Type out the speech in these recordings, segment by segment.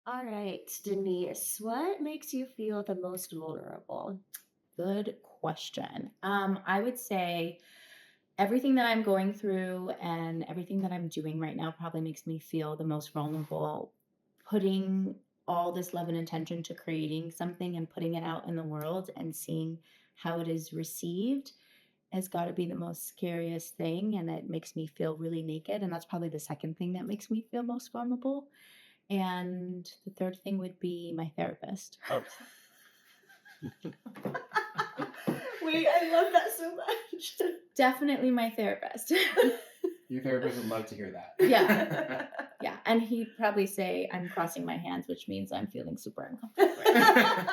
All right, Denise, what makes you feel the most vulnerable? Good question. I would say everything that I'm going through and everything that I'm doing right now probably makes me feel the most vulnerable. Putting all this love and attention to creating something and putting it out in the world and seeing how it is received has got to be the most scariest thing. And it makes me feel really naked. And that's probably the second thing that makes me feel most vulnerable. And the third thing would be my therapist. Wait, I love that so much. Definitely my therapist. Your therapist would love to hear that. Yeah. Yeah. And he'd probably say I'm crossing my hands, which means I'm feeling super uncomfortable right now.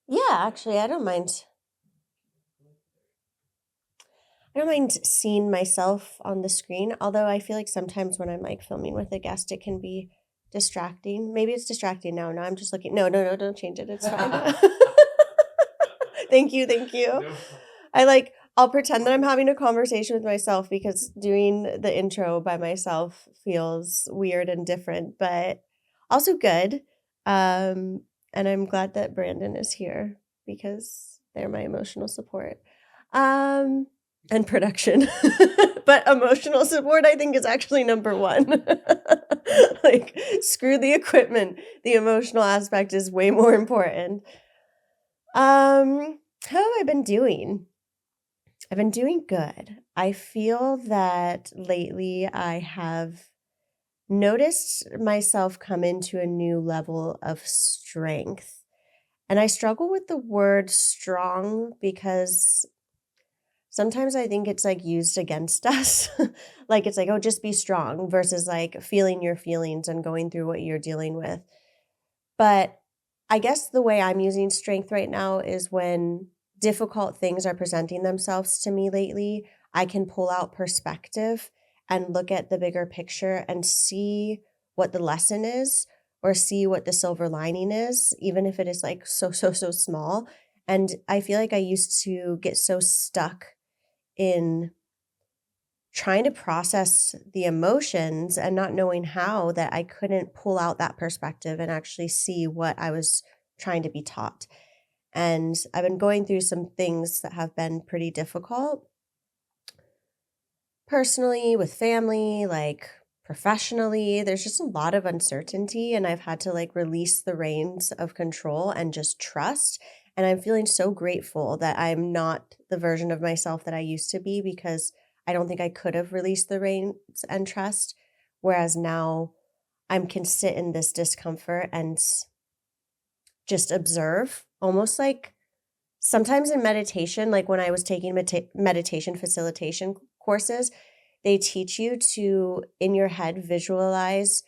Yeah, actually, I don't mind. I don't mind seeing myself on the screen, although I feel like sometimes when I'm like filming with a guest, it can be distracting. Maybe it's distracting now. Now I'm just looking. No, no, no, don't change it. It's fine. Thank you, thank you. No. I'll pretend that I'm having a conversation with myself because doing the intro by myself feels weird and different, but also good. And I'm glad that Brandon is here because they're my emotional support. And production. But emotional support, I think, is actually number one. Like, screw the equipment. The emotional aspect is way more important. How have I been doing? I've been doing good. I feel that lately I have noticed myself come into a new level of strength. And I struggle with the word strong because sometimes I think it's like used against us. Like it's like, oh, just be strong versus like feeling your feelings and going through what you're dealing with. But I guess the way I'm using strength right now is when difficult things are presenting themselves to me lately, I can pull out perspective and look at the bigger picture and see what the lesson is or see what the silver lining is, even if it is like so small. And I feel like I used to get so stuck in trying to process the emotions and not knowing how that I couldn't pull out that perspective and actually see what I was trying to be taught. And I've been going through some things that have been pretty difficult personally, with family, like professionally. There's just a lot of uncertainty, and I've had to like release the reins of control and just trust. And I'm feeling so grateful that I'm not the version of myself that I used to be because I don't think I could have released the reins and trust. Whereas now can sit in this discomfort and just observe, almost like sometimes in meditation, like when I was taking meditation facilitation courses, they teach you to, in your head, visualize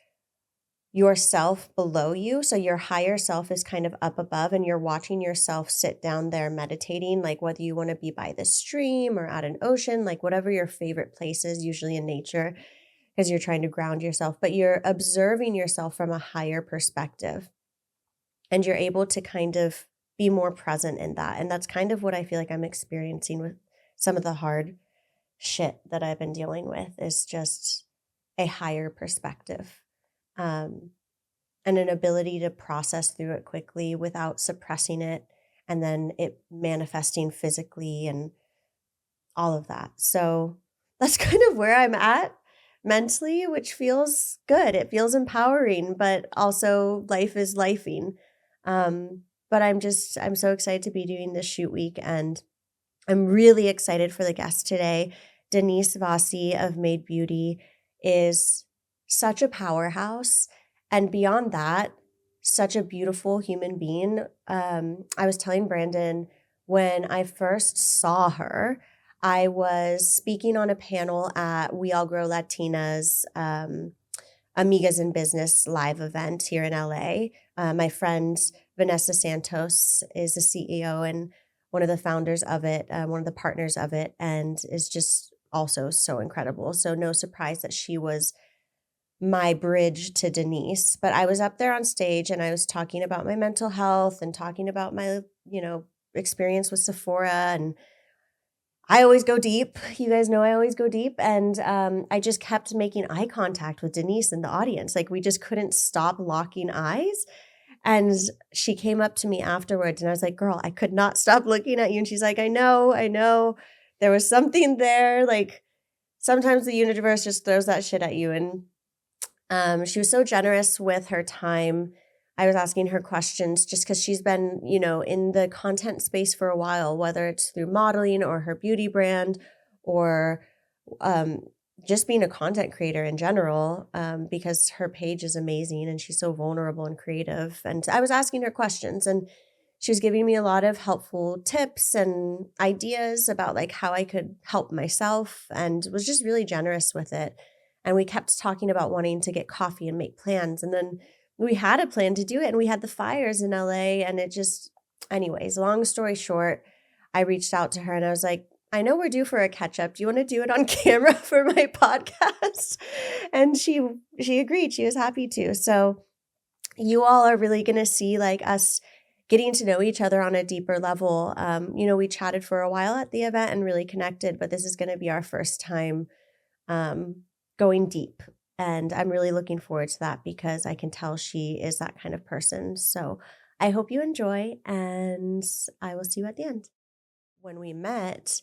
yourself below you. So your higher self is kind of up above, and you're watching yourself sit down there meditating, like whether you want to be by the stream or at an ocean, like whatever your favorite place is, usually in nature, because you're trying to ground yourself, but you're observing yourself from a higher perspective. And you're able to kind of be more present in that. And that's kind of what I feel like I'm experiencing with some of the hard shit that I've been dealing with is just a higher perspective, and an ability to process through it quickly without suppressing it and then it manifesting physically and all of that. So that's kind of where I'm at mentally, which feels good. It feels empowering, but also life is lifing. But I'm so excited to be doing this shoot week, and I'm really excited for the guest today. Denise Vasi of Maed Beauty is such a powerhouse. And beyond that, such a beautiful human being. I was telling Brandon when I first saw her, I was speaking on a panel at We All Grow Latinas Amigas in Business live event here in LA. My friend Vanessa Santos is the CEO and one of the founders of it, one of the partners of it, and is just also so incredible. So no surprise that she was my bridge to Denise. But I was up there on stage and I was talking about my mental health and talking about my, experience with Sephora. And I always go deep. You guys know I always go deep. And I just kept making eye contact with Denise in the audience. Like we just couldn't stop locking eyes. And she came up to me afterwards and I was like, girl, I could not stop looking at you. And she's like, I know. There was something there. Like sometimes the universe just throws that shit at you. And she was so generous with her time. I was asking her questions just because she's been, in the content space for a while, whether it's through modeling or her beauty brand or just being a content creator in general, because her page is amazing and she's so vulnerable and creative. And I was asking her questions and she was giving me a lot of helpful tips and ideas about like how I could help myself and was just really generous with it. And we kept talking about wanting to get coffee and make plans. And then we had a plan to do it and we had the fires in LA and it just, anyways, long story short, I reached out to her and I was like, I know we're due for a catch up. Do you want to do it on camera for my podcast? And she agreed. She was happy to. So you all are really going to see like us getting to know each other on a deeper level. We chatted for a while at the event and really connected, but this is going to be our first time going deep. And I'm really looking forward to that because I can tell she is that kind of person. So I hope you enjoy and I will see you at the end. When we met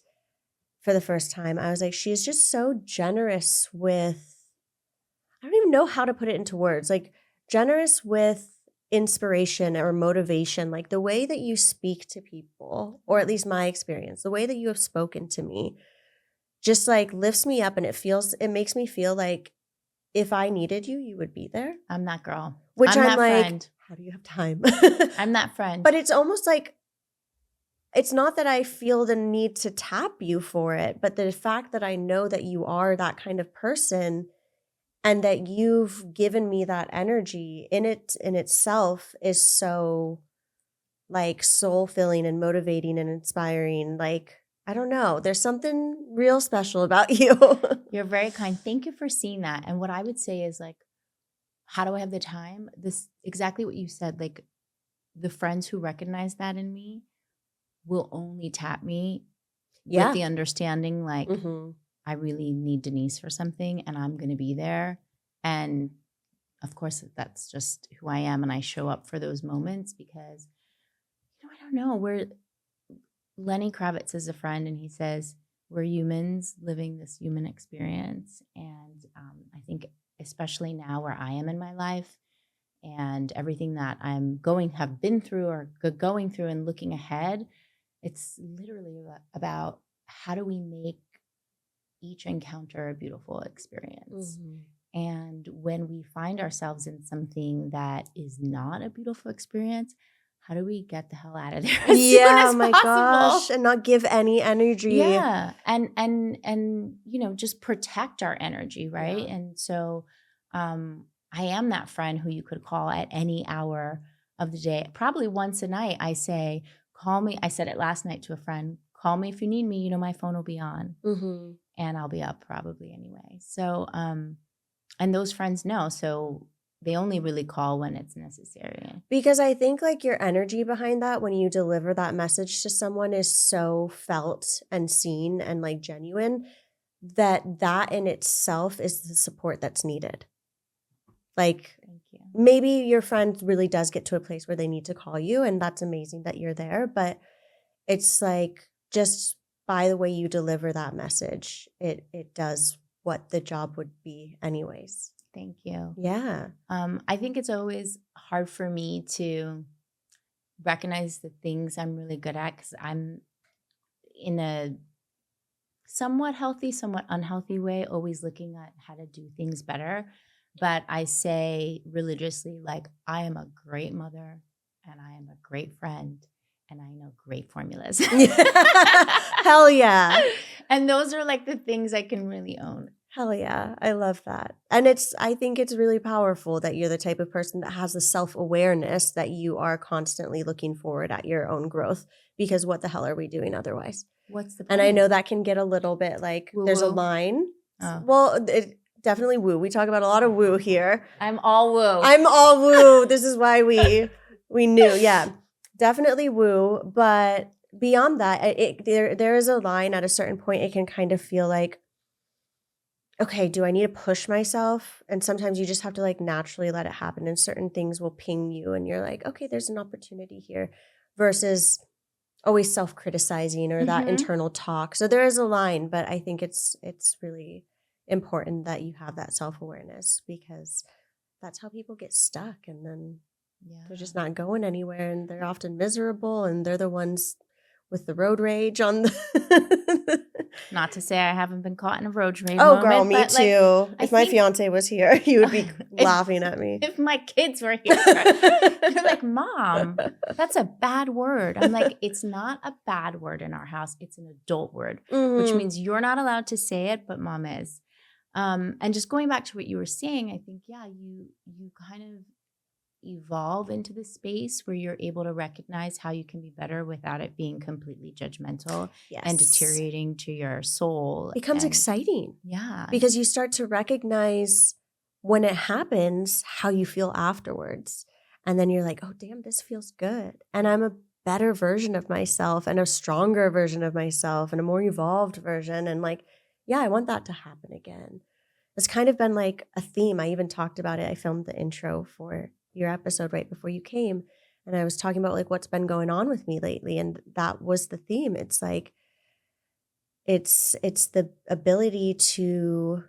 for the first time, I was like, she is just so generous with, I don't even know how to put it into words, like generous with inspiration or motivation, like the way that you speak to people, or at least my experience, the way that you have spoken to me just like lifts me up and it makes me feel like if I needed you, you would be there. I'm that girl. Which I'm I'm that like, friend. how do you have time? I'm that friend. But it's almost like, it's not that I feel the need to tap you for it, but the fact that I know that you are that kind of person and that you've given me that energy in itself is so like soul filling and motivating and inspiring. Like, I don't know. There's something real special about you. You're very kind. Thank you for seeing that. And what I would say is like, how do I have the time? This exactly what you said. Like the friends who recognize that in me will only tap me with the understanding like I really need Denise for something and I'm going to be there. And of course, that's just who I am. And I show up for those moments because, I don't know. Lenny Kravitz is a friend and he says, we're humans living this human experience. And I think especially now where I am in my life and everything that have been through or going through and looking ahead, it's literally about how do we make each encounter a beautiful experience. And when we find ourselves in something that is not a beautiful experience, how do we get the hell out of there as soon as possible? Gosh, and not give any energy. Yeah, and just protect our energy, right? Yeah. And so, I am that friend who you could call at any hour of the day. Probably once a night, I say, call me. I said it last night to a friend. Call me if you need me. My phone will be on, and I'll be up probably anyway. So, and those friends know. So they only really call when it's necessary. Because I think like your energy behind that when you deliver that message to someone is so felt and seen and like genuine that in itself is the support that's needed. Like, thank you. Maybe your friend really does get to a place where they need to call you and that's amazing that you're there. But it's like just by the way you deliver that message, it does what the job would be anyways. Thank you. Yeah. I think it's always hard for me to recognize the things I'm really good at because I'm in a somewhat healthy, somewhat unhealthy way, always looking at how to do things better. But I say religiously, like, I am a great mother and I am a great friend and I know great formulas. Hell yeah. And those are like the things I can really own. Hell yeah. I love that. And I think it's really powerful that you're the type of person that has the self-awareness that you are constantly looking forward at your own growth, because what the hell are we doing otherwise? What's the point? And I know that can get a little bit like, Woo-woo. There's a line. Oh. Well, definitely woo. We talk about a lot of woo here. I'm all woo. I'm all woo. This is why we knew. Yeah, definitely woo. But beyond that, there is a line at a certain point. It can kind of feel like, okay, do I need to push myself? And sometimes you just have to like naturally let it happen. And certain things will ping you, and you're like, okay, there's an opportunity here, versus always self-criticizing or that Mhm. internal talk. So there is a line, but I think it's really important that you have that self-awareness, because that's how people get stuck, and then they're just not going anywhere, and they're often miserable, and they're the ones with the road rage on the Not to say I haven't been caught in a road rage Oh moment, girl, me but, like, too. I If my think- fiance was here, he would be If- laughing at me. If my kids were here, they're like, Mom, that's a bad word. I'm like, it's not a bad word in our house. It's an adult word, which Mhm. means you're not allowed to say it, but Mom is. And just going back to what you were saying, I think, yeah, you kind of evolve into the space where you're able to recognize how you can be better without it being completely judgmental and Yes. deteriorating to your soul. Becomes and, exciting Yeah. because you start to recognize when it happens how you feel afterwards. And then you're like, oh, damn, this feels good. And I'm a better version of myself, and a stronger version of myself, and a more evolved version. And like, yeah, I want that to happen again. It's kind of been like a theme. I even talked about it. I filmed the intro for your episode right before you came. And I was talking about like what's been going on with me lately. And that was the theme. It's like, it's the ability to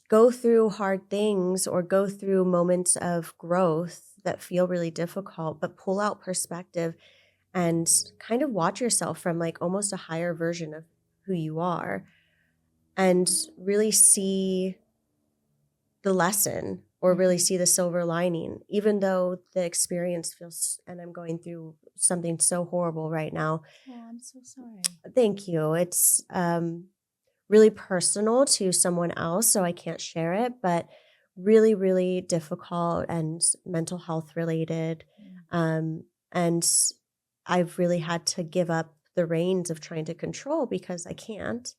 go through hard things or go through moments of growth that feel really difficult, but pull out perspective and kind of watch yourself from like almost a higher version of who you are, and really see the lesson, or really see the silver lining, even though the experience feels, and I'm going through something so horrible right now. Oh, I'm so sorry. Thank you. It's really personal to someone else, so I can't share it, but really, really difficult and mental health related. And I've really had to give up the reins of trying to control because I can't.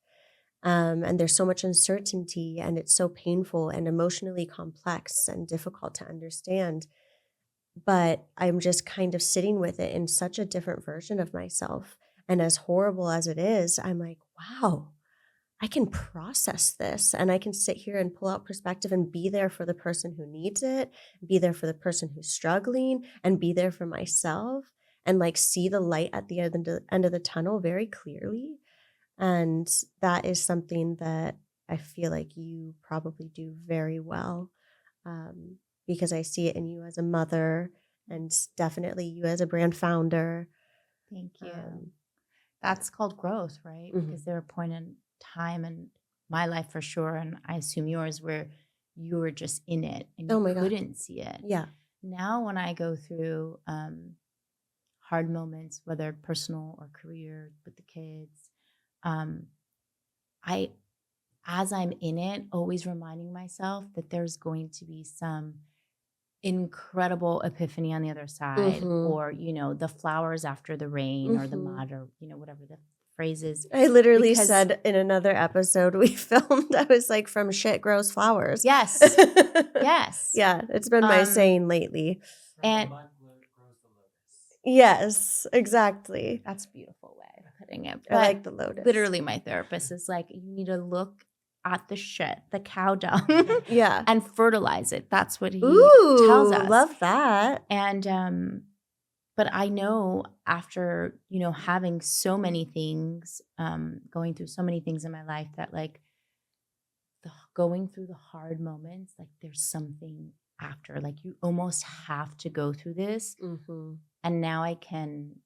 And there's so much uncertainty, and it's so painful and emotionally complex and difficult to understand. But I'm just kind of sitting with it in such a different version of myself. And as horrible as it is, I'm like, wow, I can process this, and I can sit here and pull out perspective and be there for the person who needs it, be there for the person who's struggling, and be there for myself, and like see the light at the end of the tunnel very clearly. And that is something that I feel like you probably do very well, because I see it in you as a mother, and definitely you as a brand founder. Thank you. That's called growth, right? Mhm. Because there are a point in time in my life for sure, and I assume yours, where you were just in it and Oh you my God. couldn't see it. Yeah. Now, when I go through hard moments, whether personal or career with the kids, I, as I'm in it, always reminding myself that there's going to be some incredible epiphany on the other side, Mhm. or the flowers after the rain, or the Mhm. mud, or whatever the phrase is. I literally Because- said in another episode we filmed, I was like, from shit grows flowers. Yes. Yes. Yeah, it's been my Um, saying lately. And- grows the lotus. Yes, exactly. That's a beautiful way of putting it. I But like the lotus. literally, my therapist is like, you need to look at the shit, the cow dung, Yeah. and fertilize it. That's what he Ooh, tells us. love that. And but I know after having so many things, going through so many things in my life, that like going through the hard moments, like there's something after. Like you almost have to go through this. Mm-hmm. And now I can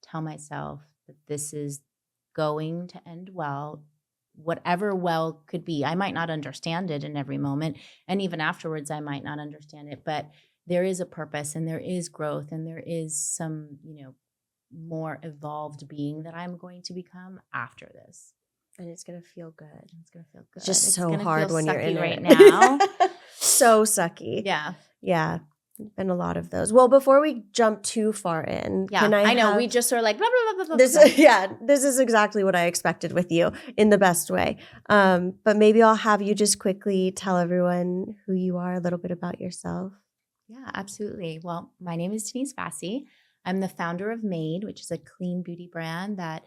tell myself that this is going to end well, whatever well could be. I might not understand it in every moment, and even afterwards I might not understand it, but there is a purpose, and there is growth, and there is some more evolved being that I'm going to become after this. And it's going to feel good. It's going to feel good. It's just It's so gonna hard feel when you're in sucky it. right now. So sucky. Yeah. Yeah. been a lot of those. Well, before we jump too far in, Yeah, can I know. have We just are like, blah, blah, blah, blah, this? blah. Yeah, this is exactly what I expected with you in the best way. But maybe I'll have you just quickly tell everyone who you are, a little bit about yourself. Yeah, absolutely. Well, my name is Denise Vasi. I'm the founder of Maed, which is a clean beauty brand that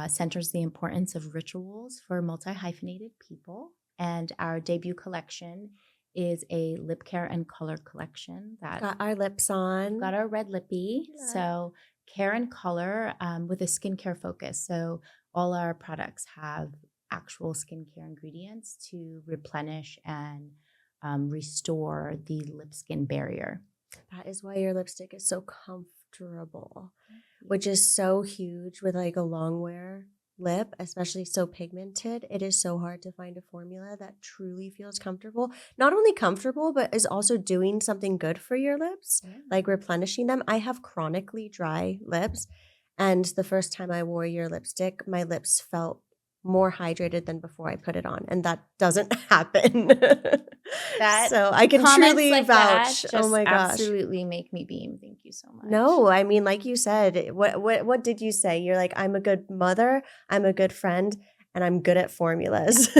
centers the importance of rituals for multi-hyphenated people. And our debut collection is a lip care and color collection that Got our lips on. we've got our red lippy. Yeah. So care and color with a skincare focus. So all our products have actual skincare ingredients to replenish and restore the lip skin barrier. That is why your lipstick is so comfortable, which is so huge with like a long wear lip, especially so pigmented. It is so hard to find a formula that truly feels comfortable. Not only comfortable, but is also doing something good for your lips, like replenishing them. I have chronically dry lips, and the first time I wore your lipstick, my lips felt more hydrated than before I put it on, and that doesn't happen. That so I can comments truly like that vouch. just Oh my gosh. absolutely make me beam. Thank you so much. No, I mean, like you said, what did you say? You're like, I'm a good mother, I'm a good friend, and I'm good at formulas.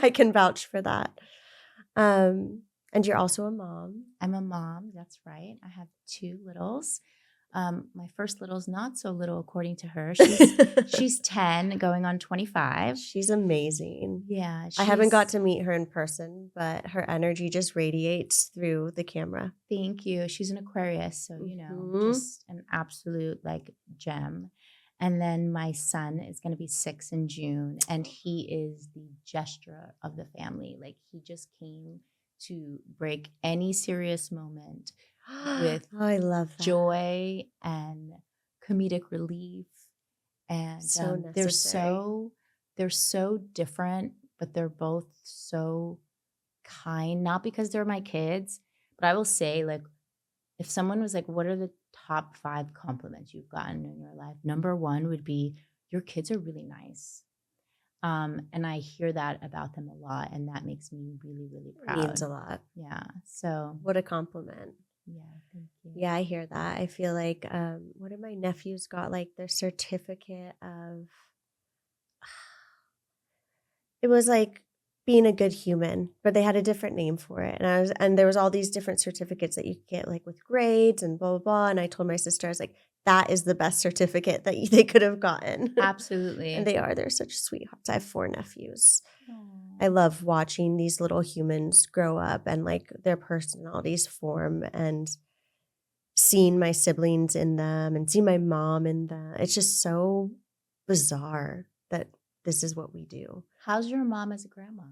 I can vouch for that. And you're also a mom. I'm a mom. That's right. I have 2 littles. My first little's not so little, according to her. She's 10, going on 25. She's amazing. Yeah, I haven't got to meet her in person, but her energy just radiates through the camera. Thank you. She's an Aquarius, so Mhm. just an absolute like gem. And then my son is going to be 6 in June, and he is the gesture of the family. Like he just came to break any serious moment with Oh, I love that. joy and comedic relief. And So they're necessary. so different, but they're both so kind. Not because they're my kids, but I will say, like, if someone was like, what are the top 5 compliments you've gotten in your life? Number 1 would be, your kids are really nice. And I hear that about them a lot, and that makes me really, really It proud. means a lot. Yeah. So What a compliment. yeah, thank you. Yeah, I hear that. I feel like one of my nephews got like their certificate of it was like being a good human, but they had a different name for it. And there was all these different certificates that you could get like with grades and blah blah blah. And I told my sister, I was like, that is the best certificate that they could have gotten. Absolutely. And they're such sweethearts. I have 4 nephews. Aw. I love watching these little humans grow up and like their personalities form and seeing my siblings in them and seeing my mom in them. It's just so bizarre that this is what we do. How's your mom as a grandma?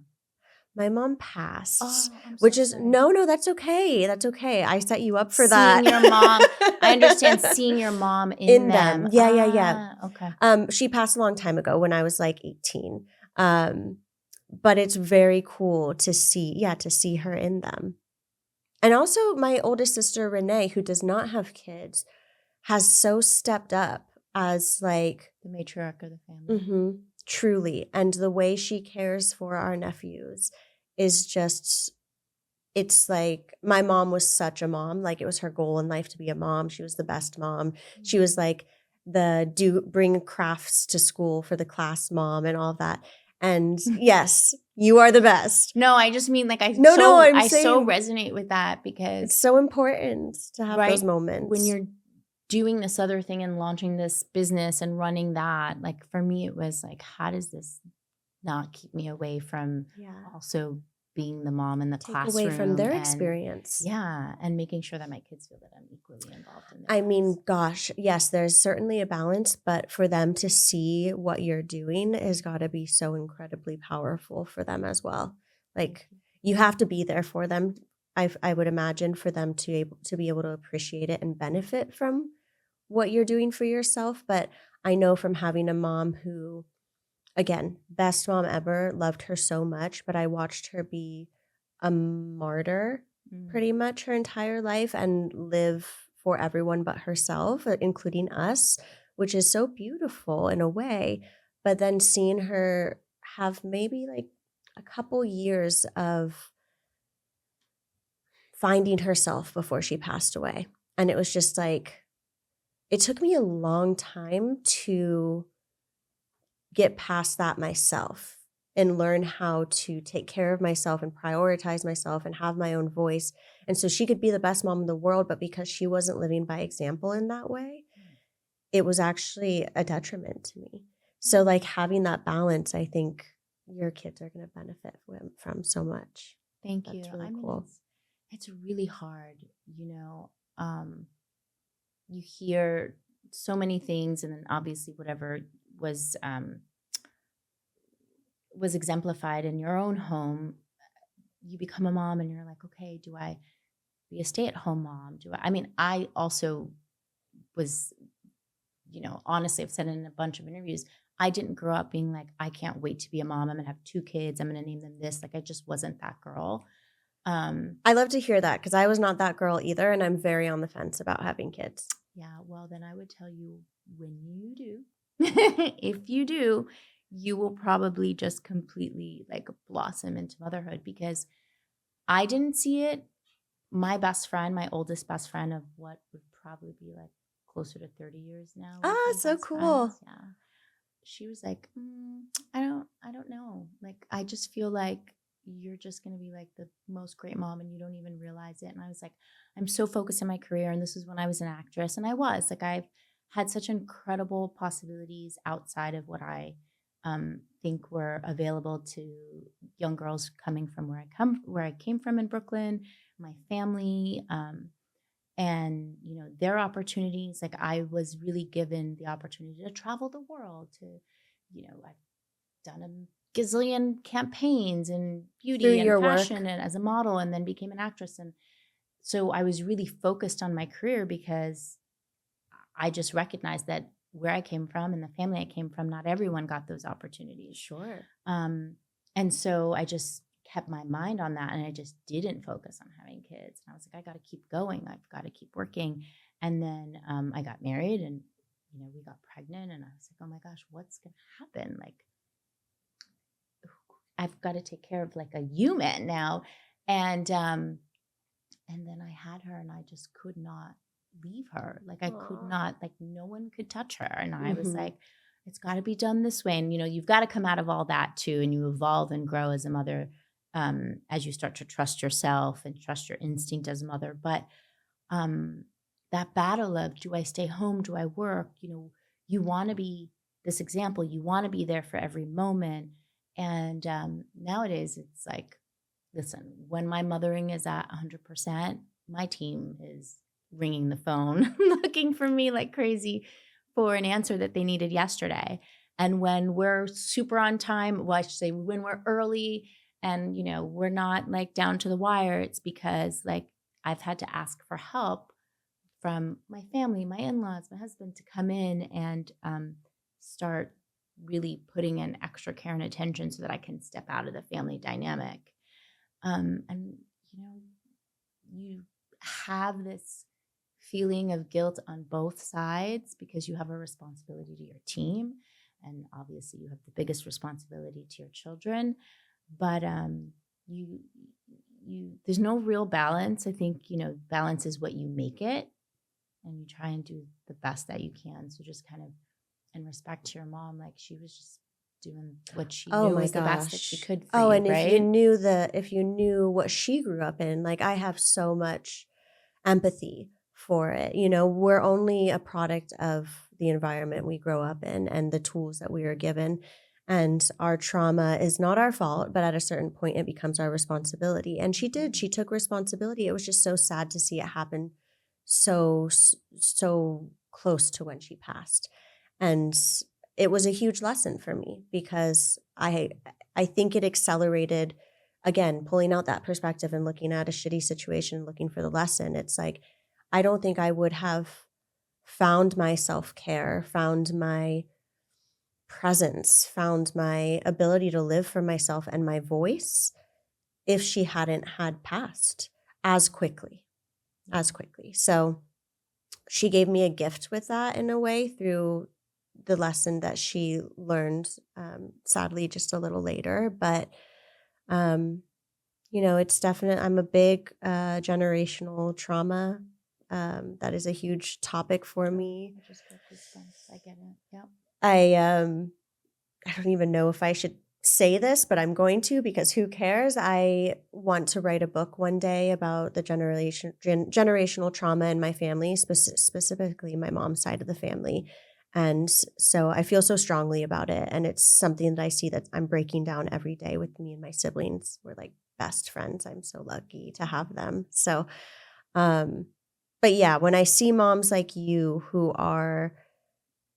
My mom passed, I'm which so is sorry. no, that's okay. That's okay. I set you up for Seeing that. your mom, I understand seeing your mom in them. Yeah. Okay. She passed a long time ago when I was like 18. But it's very cool to see her in them. And also my oldest sister, Renee, who does not have kids, has so stepped up as like The matriarch of the family. truly. And the way she cares for our nephews is just, it's like my mom was such a mom. Like it was her goal in life to be a mom. She was the best mom. She was like bring crafts to school for the class mom and all of that. And yes, you are the best. No, I just mean like I I'm so saying resonate with that because it's so important to have those moments. when you're doing this other thing and launching this business and running that, like for me, it was like, how does this not keep me away from also being the mom in the classroom? Away from their and, experience. Yeah. And making sure that my kids feel that I'm equally involved in I their mean, lives. gosh, yes, there's certainly a balance, but for them to see what you're doing has got to be so incredibly powerful for them as well. Like you have to be there for them. I would imagine for them to be able to appreciate it and benefit from what you're doing for yourself. But I know from having a mom who, again, best mom ever, loved her so much, but I watched her be a martyr pretty much her entire life and live for everyone but herself, including us, which is so beautiful in a way. But then seeing her have maybe like a couple years of finding herself before she passed away. And it was just like, it took me a long time to get past that myself and learn how to take care of myself and prioritize myself and have my own voice. And so she could be the best mom in the world, but because she wasn't living by example in that way, it was actually a detriment to me. So like having that balance, I think your kids are going to benefit from so much. Thank That's you. really I mean, cool. it's really hard, you hear so many things, and then obviously whatever was exemplified in your own home, you become a mom and you're like, okay, do I be a stay-at-home mom? I mean, I also was, honestly, I've said in a bunch of interviews, I didn't grow up being like, I can't wait to be a mom. I'm gonna have 2 kids. I'm gonna name them this. Like, I just wasn't that girl. I love to hear that because I was not that girl either, and I'm very on the fence about having kids. Yeah, well, then I would tell you, when you do, if you do, you will probably just completely like blossom into motherhood, because I didn't see it. My best friend, my oldest best friend of what would probably be like closer to 30 years now. We've Ah, been so best cool. friends. Yeah. She was like, I don't know. Like, I just feel like you're just going to be like the most great mom and you don't even realize it. And I was like, I'm so focused in my career. And this is when I was an actress. And I was like, I've had such incredible possibilities outside of what I think were available to young girls coming from where I came from in Brooklyn, my family. And their opportunities, like, I was really given the opportunity to travel the world, to I've done a gazillion campaigns in Through beauty and your fashion work. and as a model, and then became an actress. And so I was really focused on my career because I just recognized that where I came from and the family I came from, not everyone got those opportunities. Sure. And so I just kept my mind on that, and I just didn't focus on having kids. And I was like, I got to keep going. I've got to keep working. And then I got married, and we got pregnant, and I was like, oh my gosh, what's going to happen? Like, I've got to take care of like a human now. And then I had her, and I just could not leave her. Like, I could Aw. not, like, no one could touch her. And I was Mhm. like, it's got to be done this way. And, you've got to come out of all that too. And you evolve and grow as a mother, as you start to trust yourself and trust your instinct as a mother. But that battle of, do I stay home? Do I work? You want to be this example. You want to be there for every moment. And nowadays it's like, listen, when my mothering is at 100%, my team is ringing the phone, looking for me like crazy for an answer that they needed yesterday. And when we're super on time, well, I should say when we're early and, we're not like down to the wire, it's because like I've had to ask for help from my family, my in-laws, my husband, to come in and start really putting in extra care and attention so that I can step out of the family dynamic. And you have this feeling of guilt on both sides because you have a responsibility to your team, and obviously you have the biggest responsibility to your children. But you there's no real balance. I think balance is what you make it, and you try and do the best that you can. So just kind of in respect to your mom, like, she was just doing what she Oh knew my was the best that she gosh. could for Oh, you, and right? if you knew what she grew up in, like I have so much empathy for it. We're only a product of the environment we grow up in and the tools that we are given. And our trauma is not our fault, but at a certain point it becomes our responsibility. And she did. She took responsibility. It was just so sad to see it happen so close to when she passed. And it was a huge lesson for me because I think it accelerated, again, pulling out that perspective and looking at a shitty situation, looking for the lesson. It's like, I don't think I would have found my self-care, found my presence, found my ability to live for myself and my voice if she hadn't had passed as quickly. So she gave me a gift with that in a way through the lesson that she learned, sadly, just a little later. But it's definite. I'm a big generational trauma. That is a huge topic for me. I just got goosebumps. I get it. Yep. I don't even know if I should say this, but I'm going to because who cares? I want to write a book one day about the generational trauma in my family, specifically my mom's side of the family. And so I feel so strongly about it. And it's something that I see that I'm breaking down every day with me and my siblings. We're like best friends. I'm so lucky to have them. So, but yeah, when I see moms like you who are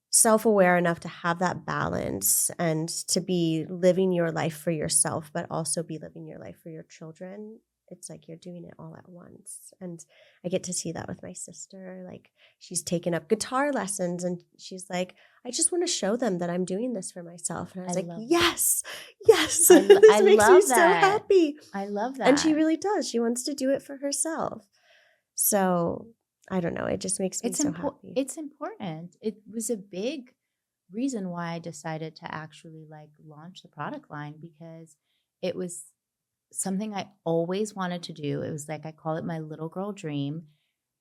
self-aware enough to have that balance and to be living your life for yourself, but also be living your life for your children, it's like you're doing it all at once. And I get to see that with my sister. Like she's taken up guitar lessons and she's like, I just want to show them that I'm doing this for myself. And I was like, love that. yes, yes. I This makes me love so that. happy. I love that. And she really does. She wants to do it for herself. So I don't know. It just makes me so happy. It's important. It was a big reason why I decided to actually like launch the product line, because it was something I always wanted to do. It was like, I call it my little girl dream.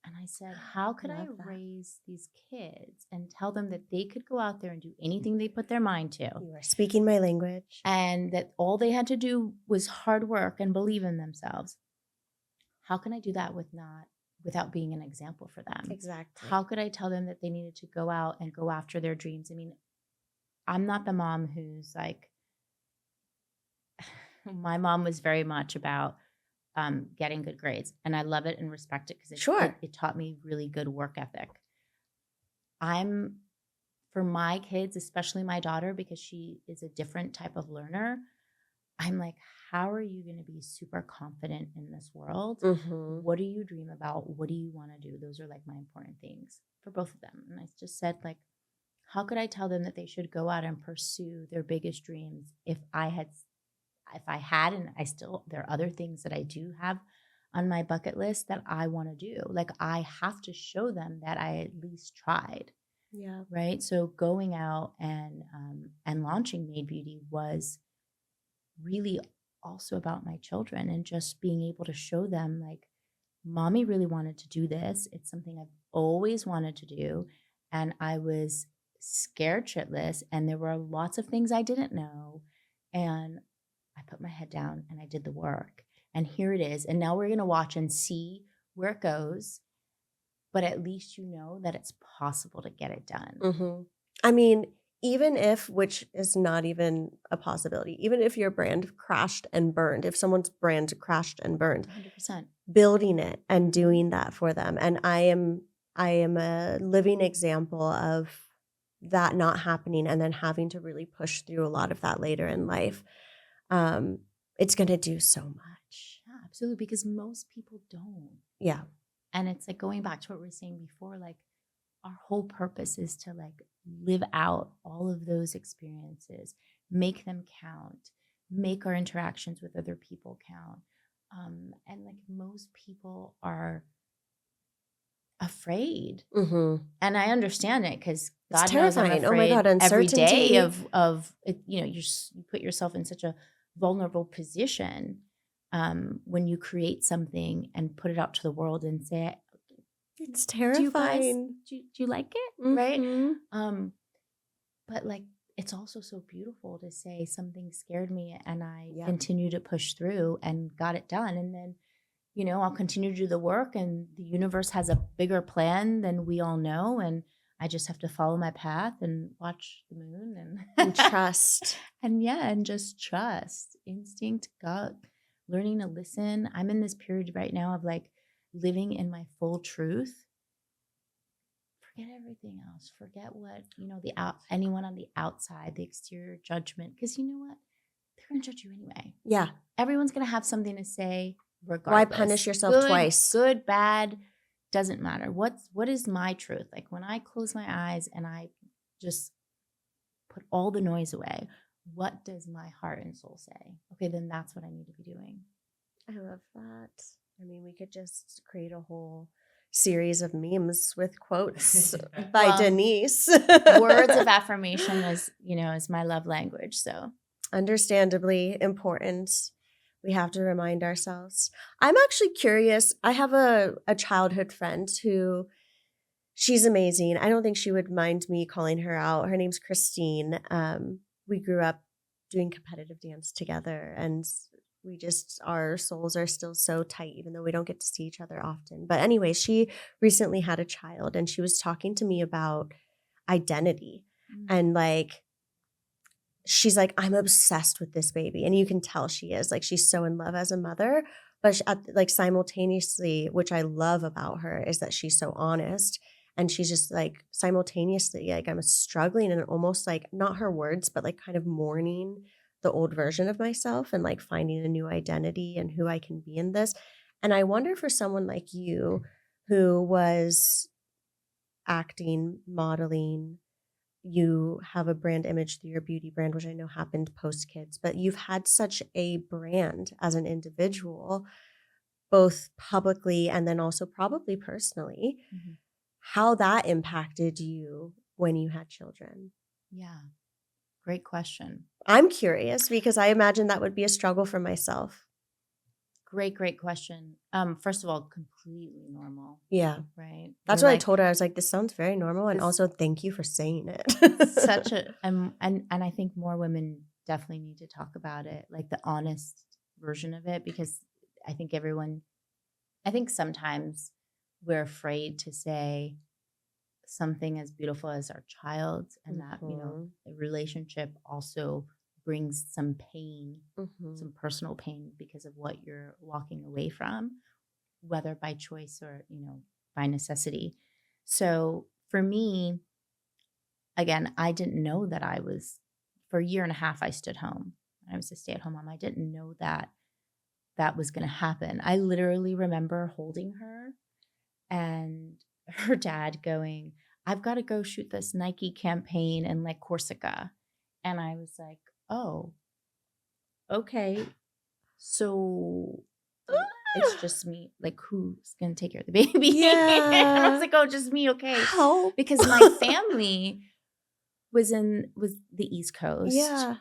And I said, how could I Love that. raise these kids and tell them that they could go out there and do anything they put their mind to? You are speaking my language. And that all they had to do was hard work and believe in themselves. How can I do that without being an example for them? Exactly. How could I tell them that they needed to go out and go after their dreams? I mean, I'm not the mom who's like, my mom was very much about getting good grades. And I love it and respect it because it taught me really good work ethic. For my kids, especially my daughter, because she is a different type of learner, I'm like, how are you going to be super confident in this world? Mm-hmm. What do you dream about? What do you want to do? Those are like my important things for both of them. And I just said, like, how could I tell them that they should go out and pursue their biggest dreams if I had, and I still, there are other things that I do have on my bucket list that I want to do. Like, I have to show them that I at least tried. Yeah. Right. So going out and launching Maed Beauty was really also about my children and just being able to show them, like, mommy really wanted to do this. It's something I've always wanted to do. And I was scared shitless. And there were lots of things I didn't know. And I put my head down and I did the work. And here it is. And now we're going to watch and see where it goes. But at least you know that it's possible to get it done. Mm-hmm. I mean, even if, which is not even a possibility, even if your brand crashed and burned, if someone's brand crashed and burned, 100%. building it and doing that for them. And I am a living example of that not happening and then having to really push through a lot of that later in life. It's going to do so much. Yeah, absolutely. Because most people don't. Yeah. And it's like going back to what we were saying before, like, our whole purpose is to like live out all of those experiences, make them count, make our interactions with other people count. And like, most people are afraid. Mm-hmm. And I understand it because It's God knows I'm terrifying. afraid Oh my God, every day uncertainty. of it, you put yourself in such a vulnerable position when you create something and put it out to the world and say, It's do you guys, terrifying. do you like it? Mm-hmm. Right? But like, it's also so beautiful to say something scared me and I continue to push through and got it done. And then, I'll continue to do the work and the universe has a bigger plan than we all know. And I just have to follow my path and watch the moon and trust. and just trust, instinct, gut, learning to listen. I'm in this period right now of like living in my full truth. Forget everything else. Forget what, anyone on the outside, the exterior judgment. Because you know what? They're going to judge you anyway. Yeah. Everyone's going to have something to say regardless. Why punish yourself twice? Good, bad, doesn't matter. What is my truth? Like, when I close my eyes and I just put all the noise away, what does my heart and soul say? Okay, then that's what I need to be doing. I love that. I mean, we could just create a whole series of memes with quotes by Denise. Words of affirmation is my love language. So understandably important. We have to remind ourselves. I'm actually curious. I have a childhood friend who she's amazing. I don't think she would mind me calling her out. Her name's Christine. We grew up doing competitive dance together, and we just our souls are still so tight, even though we don't get to see each other often. But anyway, she recently had a child, and she was talking to me about identity and like she's like, I'm obsessed with this baby. And you can tell she is. Like, she's so in love as a mother. But like, simultaneously, which I love about her is that she's so honest. And she's just like, simultaneously, like, I'm struggling and almost like, not her words, but like kind of mourning the old version of myself and like finding a new identity and who I can be in this. And I wonder for someone like you who was acting, modeling, you have a brand image through your beauty brand, which I know happened post kids, but you've had such a brand as an individual, both publicly and then also probably personally, how that impacted you when you had children. Yeah. Great question. I'm curious because I imagine that would be a struggle for myself. Great question. First of all, completely normal, Yeah. right? That's We're what I like, told her. I was like, this sounds very normal. And This- also thank you for saying it. such a and I think more women definitely need to talk about it, like the honest version of it, because I think sometimes we're afraid to say something as beautiful as our child, and that a relationship also brings some pain, some personal pain because of what you're walking away from, whether by choice or by necessity. So for me, again, I didn't know that I was, for a year and a half, I stood home. I was a stay-at-home mom. I didn't know that that was going to happen. I literally remember holding her and her dad going, I've got to go shoot this Nike campaign in like Corsica. And I was like, oh, okay. So it's just me. Like, who's going to take care of the baby? Yeah. And I was like, oh, just me. Okay. How? Because my family was the East Coast. Yeah.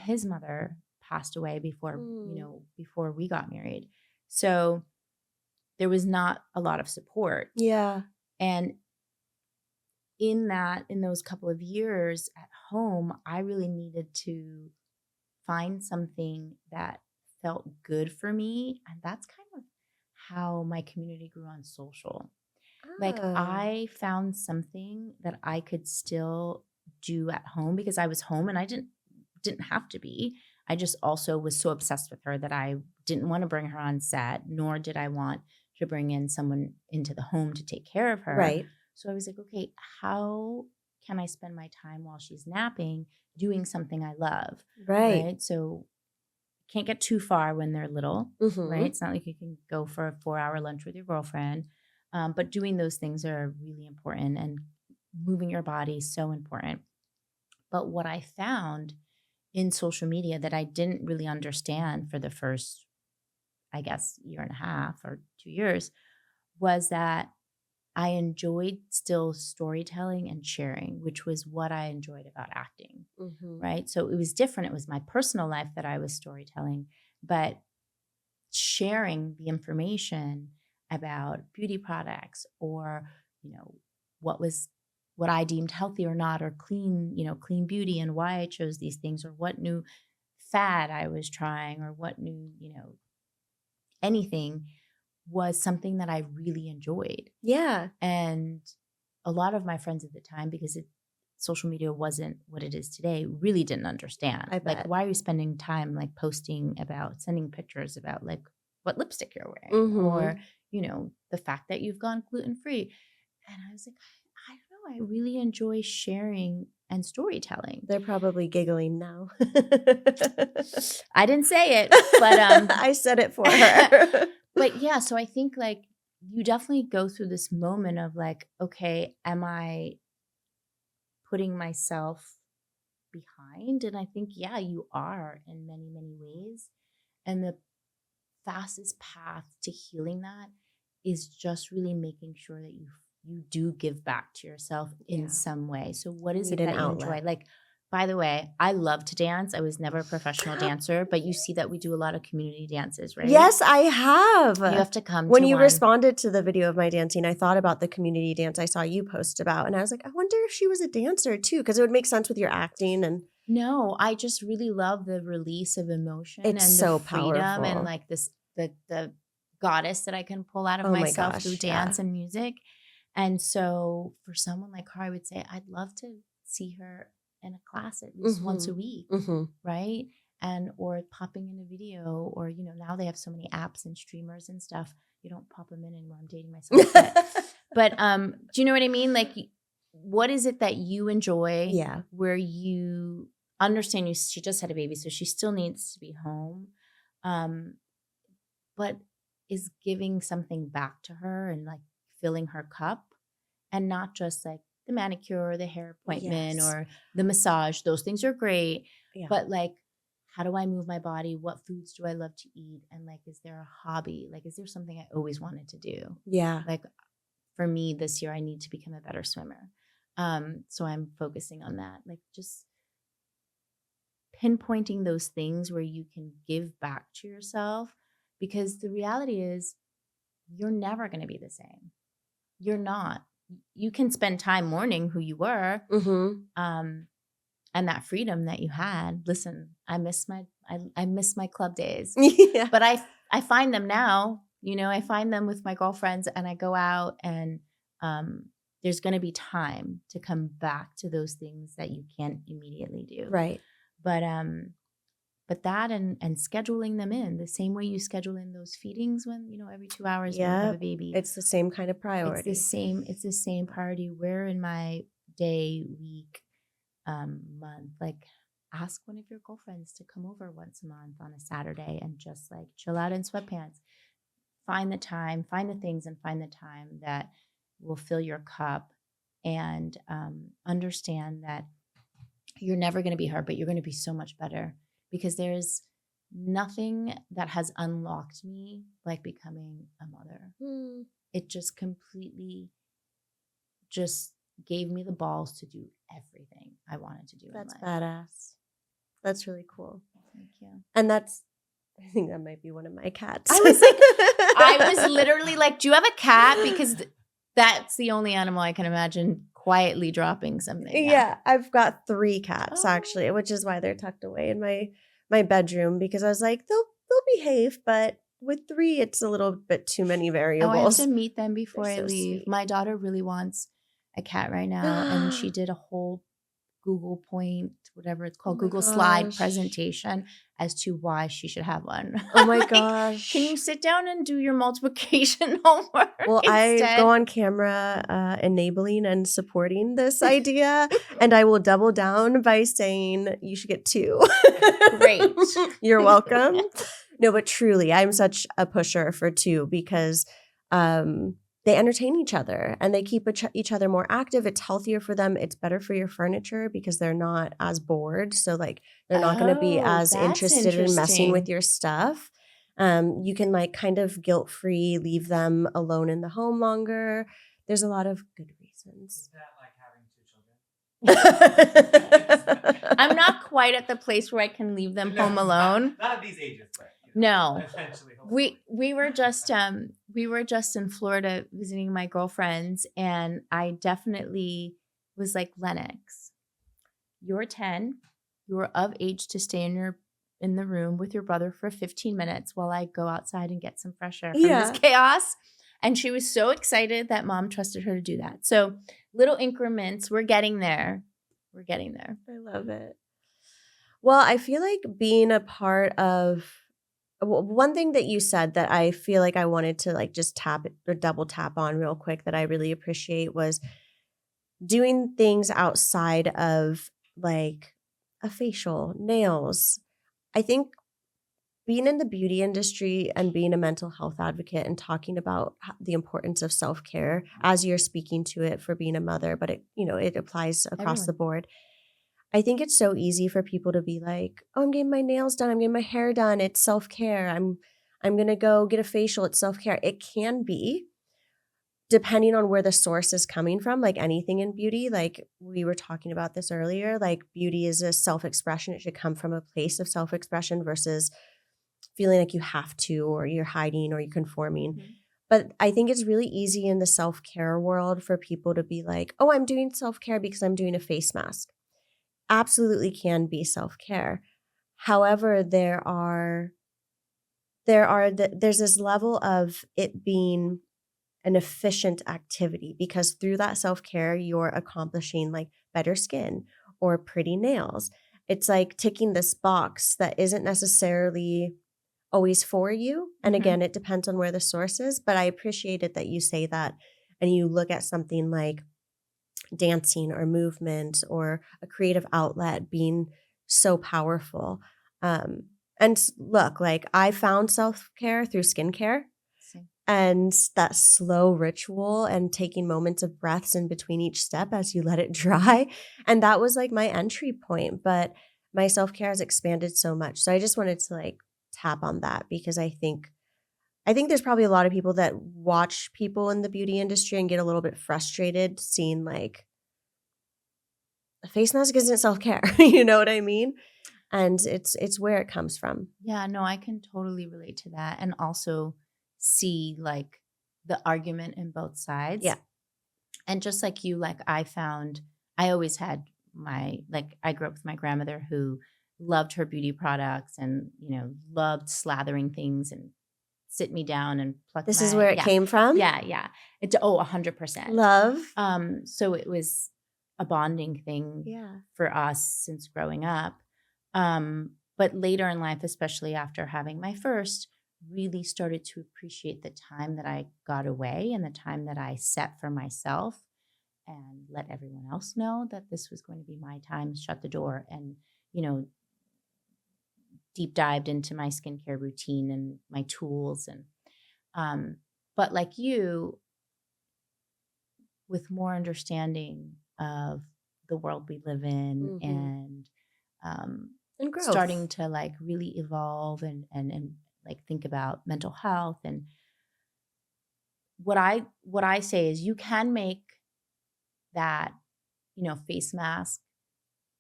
His mother passed away before we got married. So there was not a lot of support. Yeah. And in those couple of years at home, I really needed to find something that felt good for me. And that's kind of how my community grew on social. Like, I found something that I could still do at home because I was home and I didn't have to be. I just also was so obsessed with her that I didn't want to bring her on set, nor did I want to bring in someone into the home to take care of her. Right. So I was like, okay, how can I spend my time while she's napping doing something I love? Right. So can't get too far when they're little, Mhm. right? It's not like you can go for a 4-hour lunch with your girlfriend. But doing those things are really important, and moving your body is so important. But what I found in social media that I didn't really understand for the first, I guess, year and a half or 2 years was that I enjoyed still storytelling and sharing, which was what I enjoyed about acting, right? So it was different. It was my personal life that I was storytelling, but sharing the information about beauty products or, what I deemed healthy or not, or clean, clean beauty and why I chose these things, or what new fad I was trying, or what new, anything was something that I really enjoyed. Yeah. And a lot of my friends at the time, because social media wasn't what it is today, really didn't understand. I bet. Like, why are you spending time like sending pictures about like what lipstick you're wearing, or the fact that you've gone gluten-free? And I was like, I don't know, I really enjoy sharing and storytelling. They're probably giggling now. I didn't say it, but I said it for her. But yeah, so I think like you definitely go through this moment of like, okay, am I putting myself behind? And I think, yeah, you are in many, many ways. And the fastest path to healing that is just really making sure that you do give back to yourself in some way. So what is it Need an that you enjoy? outlet. Like, By the way, I love to dance. I was never a professional dancer, but you see that we do a lot of community dances, right? Yes, I have. You have to come When to you one. responded to the video of my dancing, I thought about the community dance I saw you post about, and I was like, I wonder if she was a dancer too, because it would make sense with your acting. And No, I just really love the release of emotion it's and so the freedom and powerful. like this the goddess that I can pull out of Oh my myself gosh, through yeah. dance and music. And so for someone like her, I would say I'd love to see her in a class at least once a week, right? And or popping in a video, or now they have so many apps and streamers and stuff. You don't pop them in anymore. I'm dating myself, but do you know what I mean? Like, what is it that you enjoy? Yeah. Where you understand she just had a baby, so she still needs to be home, but is giving something back to her and like filling her cup, and not just like the manicure or the hair appointment Yes. or the massage. Those things are great, Yeah. but like, how do I move my body? What foods do I love to eat? And like, is there a hobby? Like, is there something I always wanted to do? Yeah. Like, for me this year, I need to become a better swimmer. So I'm focusing on that. Like, just pinpointing those things where you can give back to yourself, because the reality is you're never going to be the same. You're not. You can spend time mourning who you were, and that freedom that you had. Listen, I miss my club days, Yeah. but I find them now. I find them with my girlfriends, and I go out, and there's going to be time to come back to those things that you can't immediately do. Right. But that and scheduling them in the same way you schedule in those feedings when, every 2 hours when you have a baby. It's the same kind of priority. It's the same priority. Where in my day, week, month, like, ask one of your girlfriends to come over once a month on a Saturday and just like chill out in sweatpants. Find the time, find the things, and find the time that will fill your cup, and understand that you're never going to be her, but you're going to be so much better, because there's nothing that has unlocked me like becoming a mother. It just completely just gave me the balls to do everything I wanted to do. That's in life. badass. That's really cool. Thank you. And I think that might be one of my cats. I was literally like, do you have a cat? Because that's the only animal I can imagine quietly dropping something. Yeah, I've got 3 cats actually, which is why they're tucked away in my bedroom, because I was like, they'll behave, but with 3, it's a little bit too many variables. I have to meet them before They're I so leave. sweet. My daughter really wants a cat right now, and she did a whole Google Point, whatever it's called, Google Slide presentation as to why she should have one. Oh my gosh. Can you sit down and do your multiplication homework? Well, instead? I go on camera enabling and supporting this idea, and I will double down by saying you should get 2. Great. You're welcome. No, but truly, I'm such a pusher for 2, because they entertain each other and they keep each other more active. It's healthier for them. It's better for your furniture because they're not as bored. So like they're not going to be as that's interested in messing with interesting. your stuff. You can like kind of guilt-free leave them alone in the home longer. There's a lot of good reasons. Is that like having 2 children? I'm not quite at the place where I can leave them home alone. Not at these ages, but No. eventually. We were just in Florida visiting my girlfriends, and I definitely was like, Lennox, you're 10. You're of age to stay in the room with your brother for 15 minutes while I go outside and get some fresh air from this chaos. And she was so excited that mom trusted her to do that. So little increments, we're getting there. I love it. Well, I feel like being a part of one thing that you said that I feel like I wanted to like just tap or double tap on real quick that I really appreciate was doing things outside of like a facial, nails. I think being in the beauty industry and being a mental health advocate and talking about the importance of self-care as you're speaking to it for being a mother, but it applies across the board. I think it's so easy for people to be like, oh, I'm getting my nails done. I'm getting my hair done. It's self-care. I'm going to go get a facial. It's self-care. It can be. depending on where the source is coming from, like anything in beauty, like we were talking about this earlier, like beauty is a self-expression. It should come from a place of self-expression versus feeling like you have to, or you're hiding, or you're conforming. Mhm. But I think it's really easy in the self-care world for people to be like, oh, I'm doing self-care because I'm doing a face mask. Absolutely can be self-care. However, there's this level of it being an efficient activity, because through that self-care, you're accomplishing like better skin or pretty nails. It's like ticking this box that isn't necessarily always for you. And Mhm. again, it depends on where the source is, but I appreciate it that you say that and you look at something like dancing or movement or a creative outlet being so powerful. Look, like I found self-care through skincare, Same. and that slow ritual and taking moments of breaths in between each step as you let it dry. And that was like my entry point, but my self-care has expanded so much. So I just wanted to like tap on that, because I think there's probably a lot of people that watch people in the beauty industry and get a little bit frustrated seeing like a face mask isn't self-care. You know what I mean? And it's where it comes from. Yeah, no, I can totally relate to that and also see like the argument in both sides. Yeah. And just like you, like I always had I grew up with my grandmother who loved her beauty products and, loved slathering things and sit me down and pluck This is where it yeah, came from. yeah, yeah. 100%. Love. So it was a bonding thing Yeah. for us since growing up. But later in life, especially after having my first, really started to appreciate the time that I got away and the time that I set for myself and let everyone else know that this was going to be my time, shut the door and, you know, deep dived into my skincare routine and my tools. But like you, with more understanding of the world we live in Mhm. um, And growth. starting to like really evolve and like think about mental health and what I say is you can make that face mask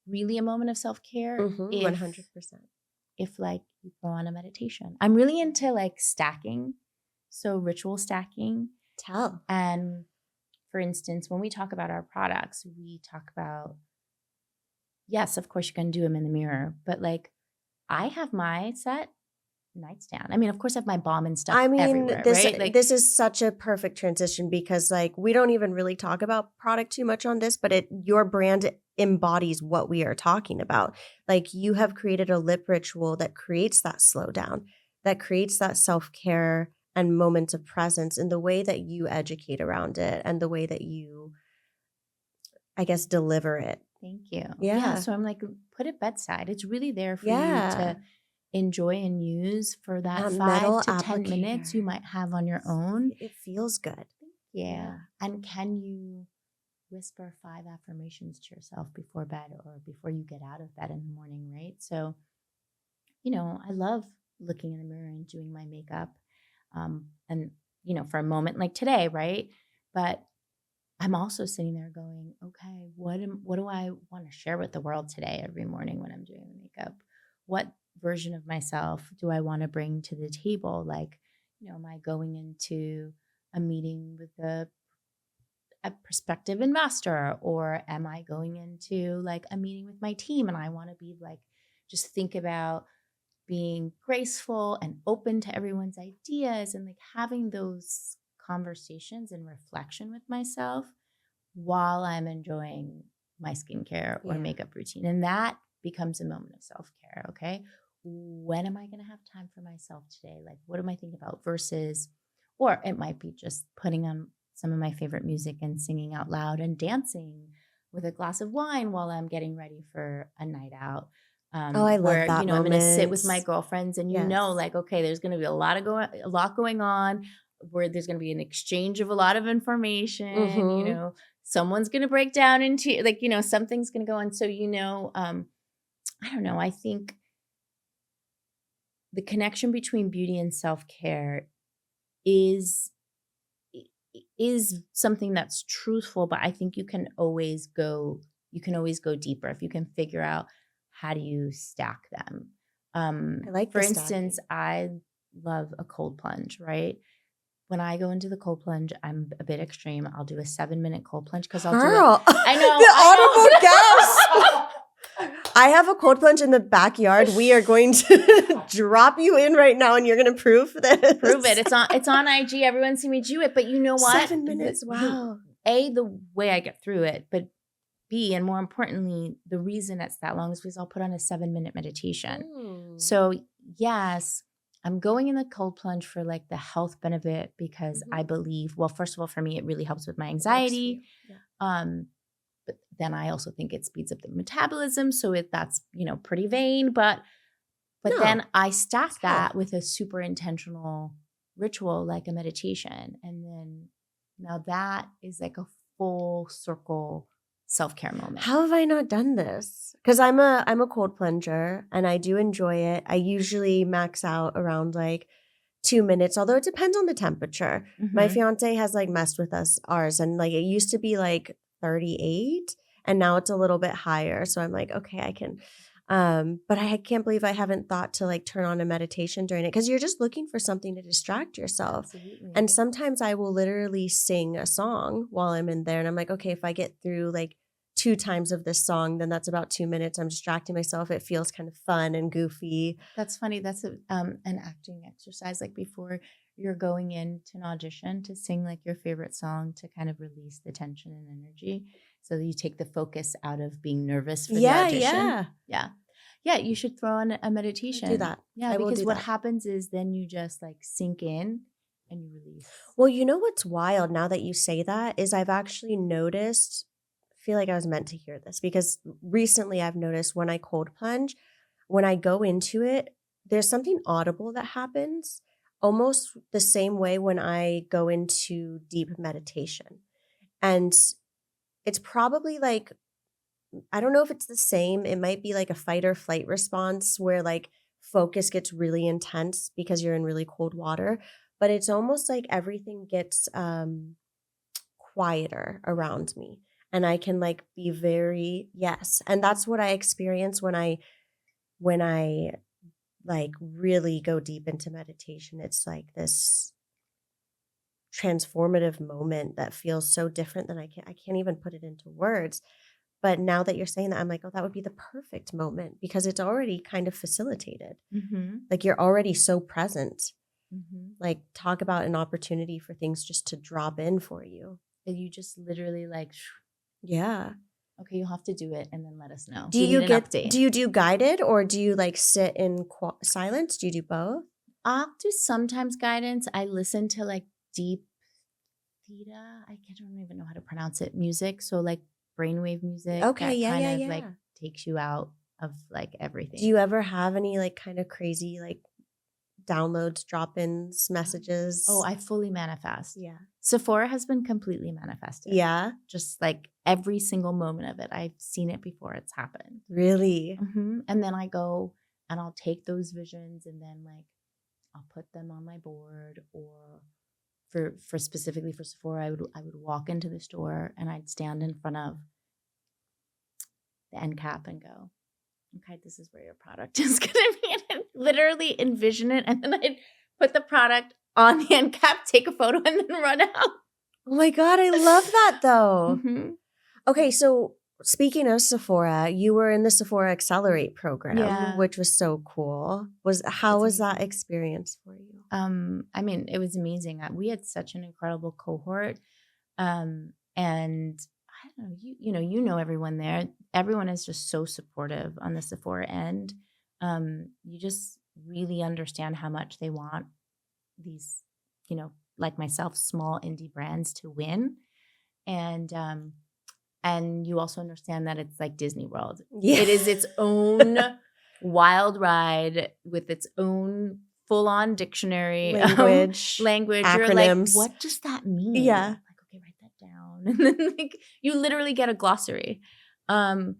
really a moment of self-care Mhm. if 100%. like you throw on a meditation. I'm really into like stacking, so ritual stacking. Tell. And for instance, when we talk about our products, we talk about, yes, of course you can do them in the mirror, but like I have my set nightstand. I mean, of course I have my balm and stuff I mean, everywhere, this right? Like, this is such a perfect transition, because like we don't even really talk about product too much on this, but your brand embodies what we are talking about. Like you have created a lip ritual that creates that slowdown, that creates that self-care and moments of presence in the way that you educate around it and the way that you, I guess, deliver it. thank you. Yeah. Yeah. So I'm like, put it bedside. It's really there for you Yeah. to enjoy and use for that That 5 metal to 10 minutes you applicator. might have on your own. It feels good. Yeah. Yeah. And can you whisper 5 affirmations to yourself before bed or before you get out of bed in the morning, right? So, I love looking in the mirror and doing my makeup. And, for a moment like today, right? But I'm also sitting there going, okay, what do I want to share with the world today every morning when I'm doing the makeup? What version of myself do I want to bring to the table? Like, am I going into a meeting with a prospective investor, or am I going into like a meeting with my team and I want to be like, just think about being graceful and open to everyone's ideas and like having those conversations and reflection with myself while I'm enjoying my skincare or Yeah. makeup routine. And that becomes a moment of self-care. Okay. When am I going to have time for myself today? Like, what am I thinking about versus, or it might be just putting on some of my favorite music and singing out loud and dancing with a glass of wine while I'm getting ready for a night out. Oh, I love Where, that I'm going to sit with my moment. girlfriends and, Yes. like, okay, there's going to be a lot going on where there's going to be an exchange of a lot of information, Mhm. someone's going to break down into like, something's going to go on. So, I don't know. I think the connection between beauty and self-care is is something that's truthful, but I think you can always go deeper if you can figure out how do you stack them. I like For the instance, stacking. I love a cold plunge, right? When I go into the cold plunge, I'm a bit extreme. I'll do a 7-minute cold plunge because I'll do it. Girl, I know, the I audible gasp. I have a cold plunge in the backyard. We are going to drop you in right now, and you're going to prove this. Prove it. It's on IG. Everyone's seen me do it. But you know what? 7 minutes. Wow. The way I get through it, but B, and more importantly, the reason it's that long is because I'll put on a 7-minute meditation. So yes, I'm going in the cold plunge for like the health benefit because I believe, well, first of all, for me, it really helps with my anxiety. But then I also think it speeds up the metabolism. So that's, pretty vain. But No, then I stack it's that health. with a super intentional ritual, like a meditation. And then now that is like a full circle self-care moment. How have I not done this? Because I'm a cold plunger and I do enjoy it. I usually max out around like 2 minutes, although it depends on the temperature. My fiance has like messed with ours, and like it used to be like 38 and now it's a little bit higher. So I'm like, okay, I can. But I can't believe I haven't thought to like turn on a meditation during it because you're just looking for something to distract yourself. Absolutely. And sometimes I will literally sing a song while I'm in there. And I'm like, okay, if I get through like 2 times of this song, then that's about 2 minutes. I'm distracting myself. It feels kind of fun and goofy. That's funny. That's an acting exercise. Like before you're going into an audition to sing like your favorite song to kind of release the tension and energy. So you take the focus out of being nervous for the audition. Yeah. You should throw on a meditation. Do that. Yeah, I will because do what that. happens is then you just like sink in and you release. Well, you know what's wild now that you say that is I've actually noticed, I feel like I was meant to hear this because recently I've noticed when I cold plunge, when I go into it, there's something audible that happens almost the same way when I go into deep meditation. And it's probably like, I don't know if it's the same. It might be like a fight or flight response where like focus gets really intense because you're in really cold water. But it's almost like everything gets quieter around me. And I can like be very, yes. And that's what I experience when I like really go deep into meditation. It's like this transformative moment that feels so different than I can't even put it into words. But now that you're saying that, I'm like, oh, that would be the perfect moment because it's already kind of facilitated. Like you're already so present. Like talk about an opportunity for things just to drop in for you. And you just literally like, yeah. Okay, you'll have to do it and then let us know. Do We you need an update. do you do guided or do you like sit in silence? Do you do both? I'll do sometimes guidance. I listen to like deep theta. I don't even know how to pronounce it. Music. So like brainwave music. Okay, that yeah. like takes you out of like everything. Do you ever have any like kind of crazy like downloads, drop-ins, messages? Oh, I fully manifest. Yeah. Sephora has been completely manifested. Yeah. Just like every single moment of it. I've seen it before it's happened. Really? And then I go and I'll take those visions and then like I'll put them on my board, or for specifically for Sephora, I would walk into the store and I'd stand in front of the end cap and go, okay, this is where your product is going to be. And I'd literally envision it. And then I'd put the product on the end cap, take a photo, and then run out. Oh my God, I love that though. Okay, so speaking of Sephora, you were in the Sephora Accelerate program, which was so cool. How was that experience for you? I mean, it was amazing. We had such an incredible cohort. And I don't know, you know everyone there. Everyone is just so supportive on the Sephora end. You just really understand how much they want these, like myself, small indie brands to win. And you also understand that it's like Disney World. Yeah. It is its own wild ride with its own full-on dictionary, language, acronyms. You're like, what does that mean? Yeah. Like, okay, write that down. And then like you literally get a glossary. And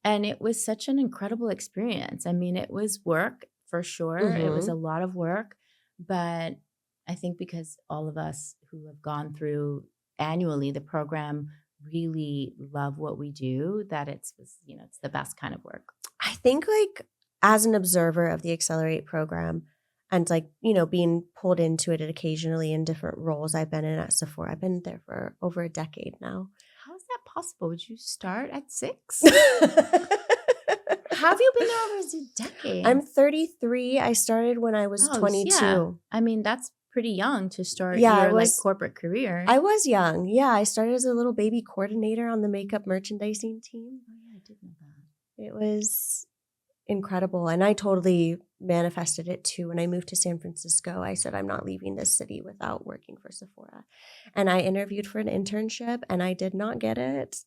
it was such an incredible experience. I mean, it was work for sure. It was a lot of work, but I think because all of us who have gone through annually the program really love what we do, that it's the best kind of work. I think like as an observer of the Accelerate program and like, being pulled into it occasionally in different roles I've been in at Sephora. I've been there for over a decade now. How is that possible? Would you start at 6? I'm How have you been there over a decade? 33. I started when I was 22. Yeah. I mean, that's pretty young to start Yeah, your like corporate career. I was young. Yeah, I started as a little baby coordinator on the makeup merchandising team. Oh yeah, I did know that. It was incredible. And I totally manifested it too. When I moved to San Francisco, I said, I'm not leaving this city without working for Sephora. And I interviewed for an internship and I did not get it.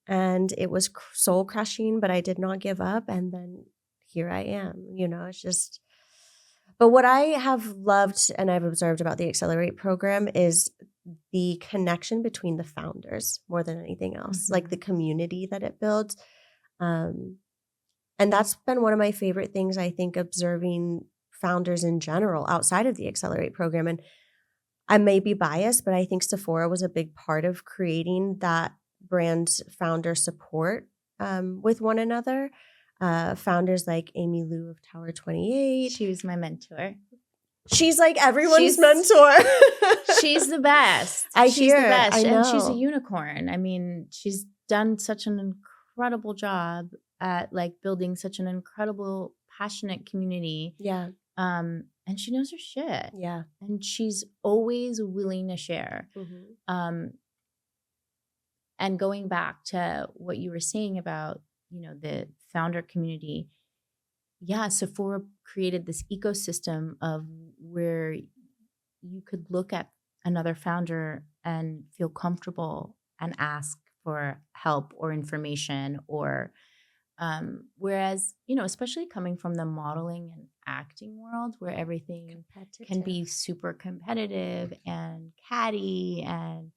And it was soul crushing, but I did not give up. And then here I am, it's just, but what I have loved and I've observed about the Accelerate program is the connection between the founders more than anything else, like the community that it builds. And that's been one of my favorite things, I think, observing founders in general outside of the Accelerate program. And I may be biased, but I think Sephora was a big part of creating that brand founder support with one another. Founders like Amy Liu of Tower 28. She was my mentor. She's like everyone's mentor. She's the best. She's the best. And she's a unicorn. I mean, she's done such an incredible job at like building such an incredible, passionate community. Yeah. And she knows her shit. Yeah. And she's always willing to share. And going back to what you were saying about, the founder community. Yeah, Sephora created this ecosystem of where you could look at another founder and feel comfortable and ask for help or information or whereas, especially coming from the modeling and acting world where everything can be super competitive and catty and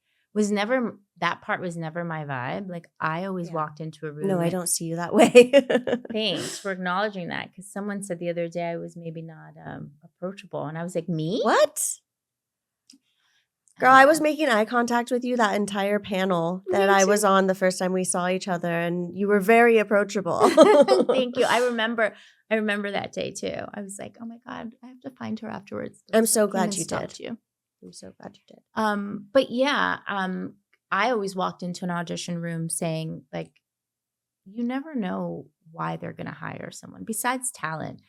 that part was never my vibe. Like I always walked into a room. No, I don't see you that way. Thanks for acknowledging that. Because someone said the other day I was maybe not approachable. And I was like, me? What? Girl, I was making eye contact with you that entire panel that I was on the first time we saw each other, and you were very approachable. Thank you. I remember that day too. I was like, oh my God, I have to find her afterwards. I'm so glad you did. I'm so glad you did. But yeah, I always walked into an audition room saying, like, you never know why they're going to hire someone besides talent.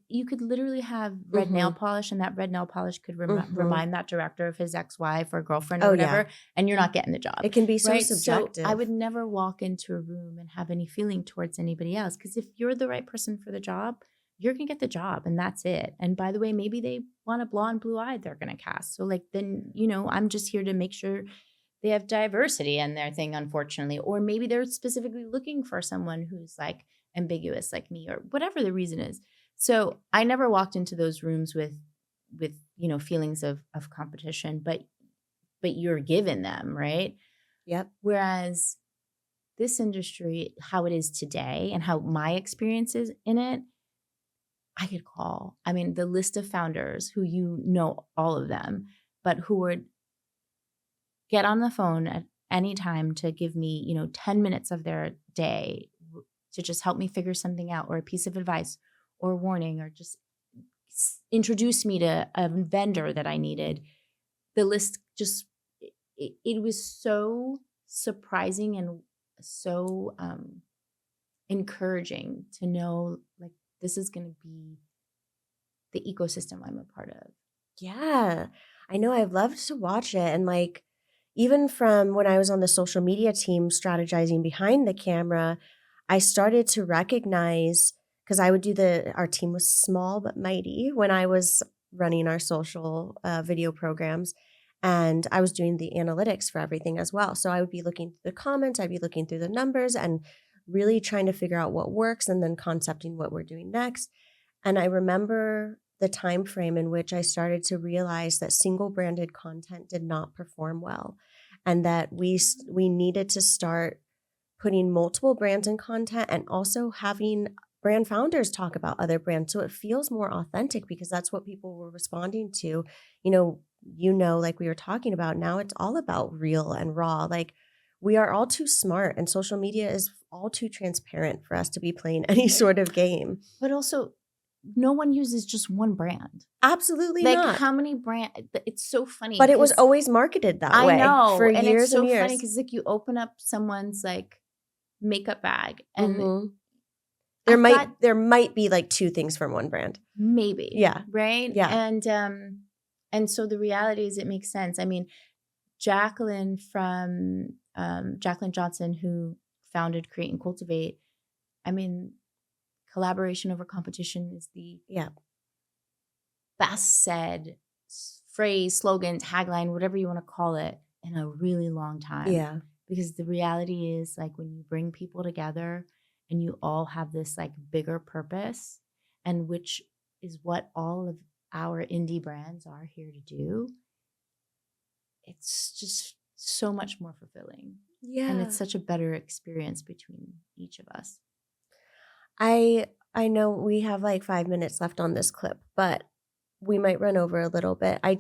You could literally have red nail polish, and that red nail polish could remind that director of his ex-wife or girlfriend or whatever, and you're not getting the job. It can be so subjective. So I would never walk into a room and have any feeling towards anybody else, because if you're the right person for the job, you're going to get the job, and that's it. And by the way, maybe they want a blonde, blue-eyed they're going to cast. So like then, I'm just here to make sure they have diversity in their thing, unfortunately. Or maybe they're specifically looking for someone who's like ambiguous like me or whatever the reason is. So I never walked into those rooms with feelings of competition, but you're given them, right? Yep. Whereas this industry, how it is today and how my experience is in it, I could call. I mean, the list of founders who all of them, but who would get on the phone at any time to give me, 10 minutes of their day to just help me figure something out or a piece of advice or warning or just introduce me to a vendor that I needed. The list just, it was so surprising and so encouraging to know like this is going to be the ecosystem I'm a part of. Yeah, I know. I've loved to watch it. And like, even from when I was on the social media team strategizing behind the camera, I started to recognize, because I would our team was small but mighty when I was running our social video programs, and I was doing the analytics for everything as well. So I would be looking through the comments, I'd be looking through the numbers and really trying to figure out what works and then concepting what we're doing next. And I remember the time frame in which I started to realize that single branded content did not perform well, and that we needed to start putting multiple brands in content and also having brand founders talk about other brands so it feels more authentic, because that's what people were responding to. like we were talking about, now it's all about real and raw. Like we are all too smart and social media is all too transparent for us to be playing any sort of game. But also, no one uses just one brand. Absolutely Like not. how many brand? It's so funny. But it was because always marketed that I way know, for and years it's so and years. funny because like you open up someone's like makeup bag, and Mhm. I There might be like two things from one brand. maybe, Yeah. right, Yeah. and so the reality is, it makes sense. I mean, Jacqueline from Jacqueline Johnson, who founded Create and Cultivate. I mean, collaboration over competition is the Yeah. best said phrase, slogan, tagline, whatever you want to call it, in a really long time. Yeah. Because the reality is, like, when you bring people together and you all have this like bigger purpose, and which is what all of our indie brands are here to do, it's just so much more fulfilling. Yeah. And it's such a better experience between each of us. I know we have like 5 minutes left on this clip, but we might run over a little bit. I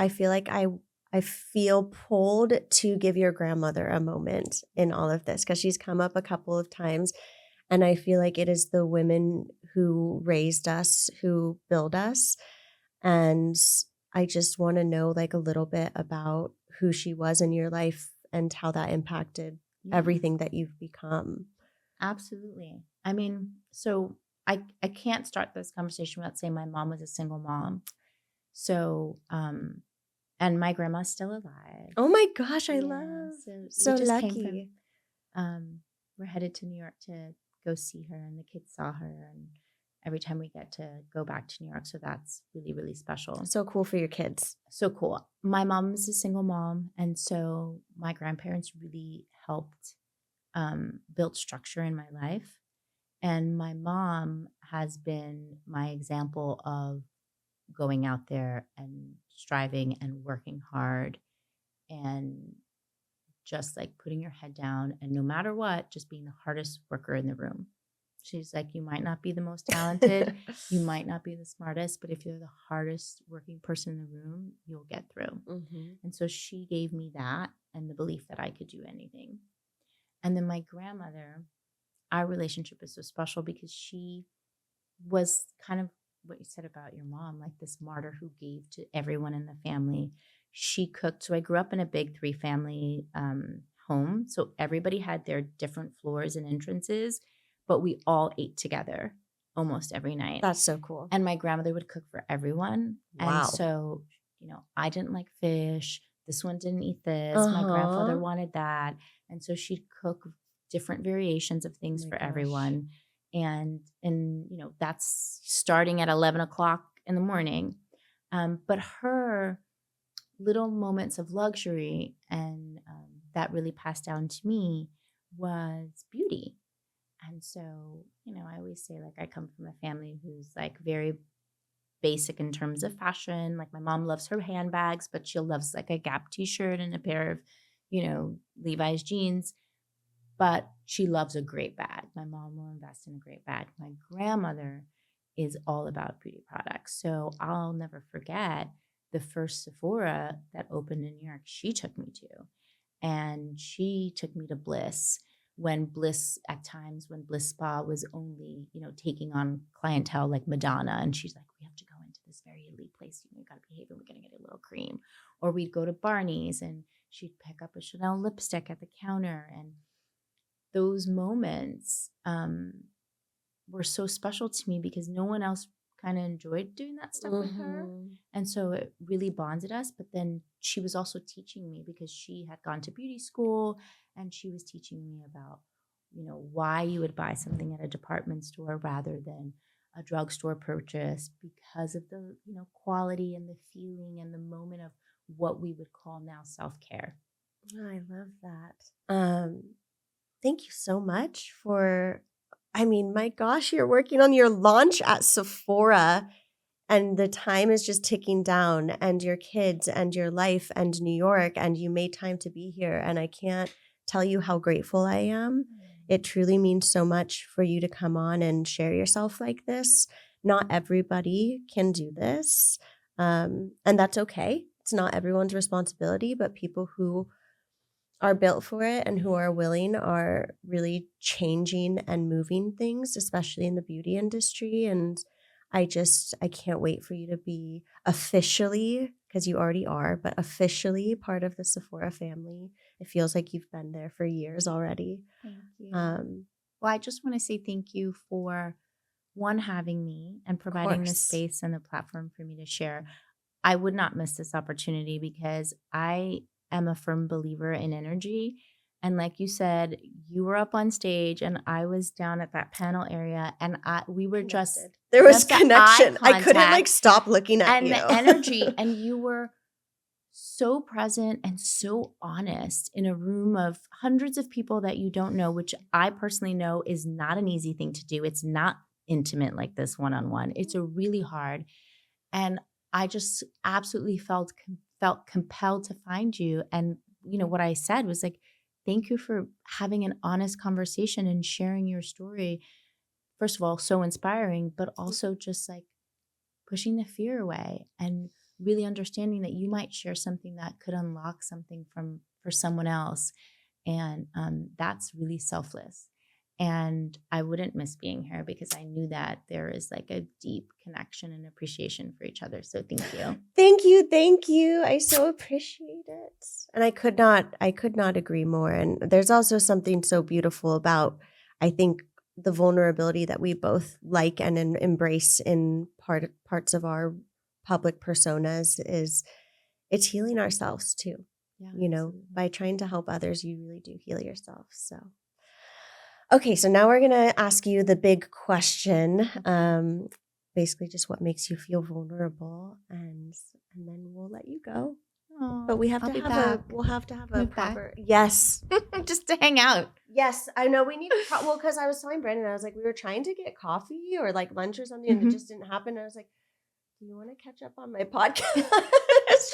feel like I feel pulled to give your grandmother a moment in all of this because she's come up a couple of times, and I feel like it is the women who raised us, who build us, and I just want to know like a little bit about who she was in your life and how that impacted Yeah. everything that you've become. Absolutely. I mean, so I can't start this conversation without saying my mom was a single mom. So, and my grandma's still alive. Oh my gosh, I Yeah, love. we So just lucky. we're headed to New York to go see her, and the kids saw her, and every time we get to go back to New York. So that's really, really special. So cool for your kids. So cool. My mom's a single mom, and so my grandparents really helped build structure in my life. And my mom has been my example of going out there and striving and working hard, and just like putting your head down, and no matter what, just being the hardest worker in the room. She's like, you might not be the most talented, you might not be the smartest, but if you're the hardest working person in the room, you'll get through. Mm-hmm. And so she gave me that and the belief that I could do anything. And then my grandmother, our relationship is so special because she was kind of what you said about your mom, like this martyr who gave to everyone in the family. She cooked. So I grew up in a big 3-family home. So everybody had their different floors and entrances, but we all ate together almost every night. That's so cool. And my grandmother would cook for everyone. Wow. And so, I didn't like fish. This one didn't eat this. My grandfather wanted that. And so she'd cook different variations of things for everyone. And that's starting at 11 o'clock in the morning. But her little moments of luxury, and that really passed down to me, was beauty. And so, I always say, like, I come from a family who's like very basic in terms of fashion. Like, my mom loves her handbags, but she loves like a Gap t-shirt and a pair of, Levi's jeans. But she loves a great bag. My mom will invest in a great bag. My grandmother is all about beauty products. So I'll never forget the first Sephora that opened in New York she took me to. And she took me to Bliss when Bliss Spa was only, taking on clientele like Madonna. And she's like, we have to go into this very elite place. You got to behave and we're going to get a little cream. Or we'd go to Barney's and she'd pick up a Chanel lipstick at the counter. And those moments were so special to me because no one else kind of enjoyed doing that stuff with her. And so it really bonded us. But then she was also teaching me, because she had gone to beauty school, and she was teaching me about, why you would buy something at a department store rather than a drugstore purchase, because of the, quality and the feeling and the moment of what we would call now self-care. I love that. Thank you so much for, my gosh, you're working on your launch at Sephora and the time is just ticking down, and your kids and your life and New York, and you made time to be here. And I can't tell you how grateful I am. It truly means so much for you to come on and share yourself like this. Not everybody can do this. And that's okay. it's not everyone's responsibility, but people who are built for it and who are willing are really changing and moving things, especially in the beauty industry. And I can't wait for you to be officially, because you already are, but officially part of the Sephora family. It feels like you've been there for years already. Thank you. Um, Well, I just want to say thank you for one, having me and providing the course. space and the platform for me to share. I would not miss this opportunity because I am a firm believer in energy. And like you said, you were up on stage and I was down at that panel area, and we were just Connected. There was just the eye connection. I couldn't like contact stop looking at and you. the energy, and you were so present and so honest in a room of hundreds of people that you don't know, which I personally know is not an easy thing to do. It's not intimate like this one-on-one. It's a really hard. And I just absolutely felt compelled to find you. And what I said was like, thank you for having an honest conversation and sharing your story. First of all, so inspiring, but also just like pushing the fear away and really understanding that you might share something that could unlock something for someone else. And that's really selfless. And I wouldn't miss being here because I knew that there is like a deep connection and appreciation for each other. So thank you. Thank you. I so appreciate it. And I could not agree more. And there's also something so beautiful about, I think, the vulnerability that we both like and embrace in parts of our public personas is it's healing ourselves too. Yeah, Absolutely. By trying to help others, you really do heal yourself. So, okay, so now we're going to ask you the big question. Basically just what makes you feel vulnerable, and then we'll let you go. But we have I'll to be have back. we'll have to have a Move back. proper yes. Just to hang out. Yes, I know we need well, because I was telling Brandon, I was like, we were trying to get coffee or like lunch or something, and it just didn't happen. I was like, do you want to catch up on my podcast?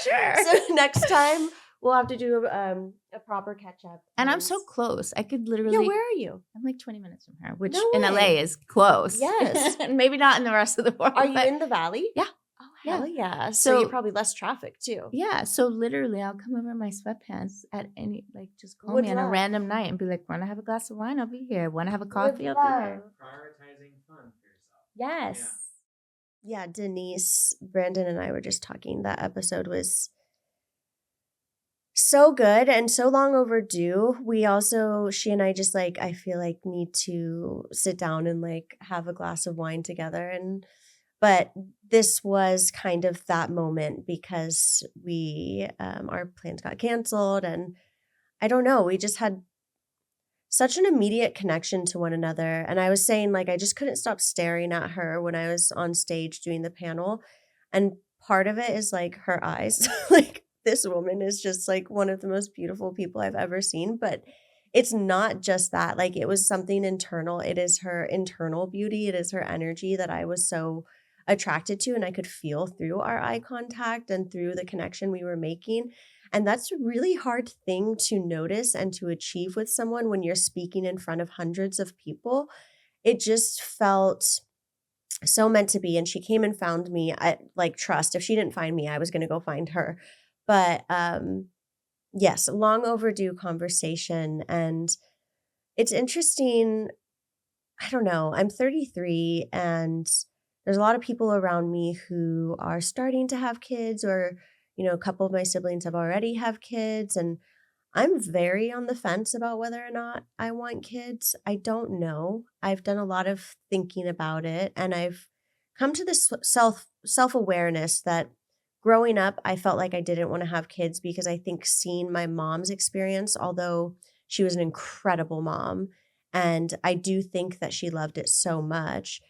Sure. So next time we'll have to do a proper catch up. And I'm so close. I could literally. Yeah, where are you? I'm like 20 minutes from here, which No in way. LA is close. Yes. And maybe not in the rest of the world. Are you but in the valley? Yeah. Oh, hell yeah. So So- you're probably less traffic too. Yeah. So literally, I'll come over in my sweatpants at any, like, just call Would me on a love. random night and be like, want to have a glass of wine? I'll be here. Want to have a coffee? Would I'll be here. love. Prioritizing fun for yourself. Yes. Yeah, Denise, Brandon, and I were just talking. That episode was so good and so long overdue. She and I just like, I feel like need to sit down and like have a glass of wine together. But this was kind of that moment because our plans got canceled, and I don't know, we just had such an immediate connection to one another. And I was saying, like, I just couldn't stop staring at her when I was on stage doing the panel. And part of it is like her eyes. Like, this woman is just like one of the most beautiful people I've ever seen. But it's not just that. Like, it was something internal. It is her internal beauty. It is her energy that I was so attracted to. And I could feel through our eye contact and through the connection we were making. And that's a really hard thing to notice and to achieve with someone when you're speaking in front of hundreds of people. It just felt so meant to be. And she came and found me. I like trust. If she didn't find me, I was going to go find her. But yes, long overdue conversation. And it's interesting. I don't know. I'm 33 and there's a lot of people around me who are starting to have kids, or a couple of my siblings have already have kids, and I'm very on the fence about whether or not I want kids. I don't know. I've done a lot of thinking about it, and I've come to this self-awareness that growing up, I felt like I didn't want to have kids because I think seeing my mom's experience, although she was an incredible mom, and I do think that she loved it so much,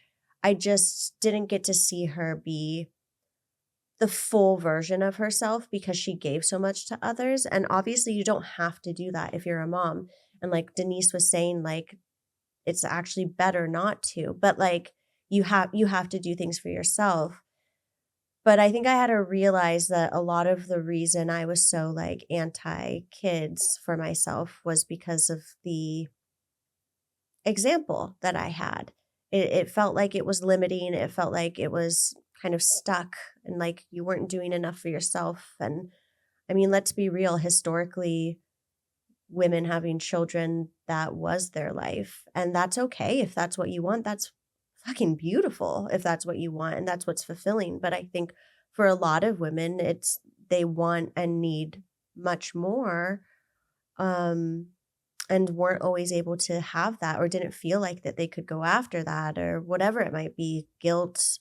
I just didn't get to see her be the full version of herself because she gave so much to others. And obviously you don't have to do that if you're a mom. And like Denise was saying, like, it's actually better not to, but like you have to do things for yourself. But I think I had to realize that a lot of the reason I was so like anti-kids for myself was because of the example that I had. It felt like it was limiting. It felt like it was kind of stuck and like you weren't doing enough for yourself. And I mean, let's be real, historically, women having children, that was their life. And that's okay if that's what you want. That's fucking beautiful if that's what you want and that's what's fulfilling. But I think for a lot of women, it's they want and need much more. And weren't always able to have that or didn't feel like that they could go after that or whatever it might be, guilt.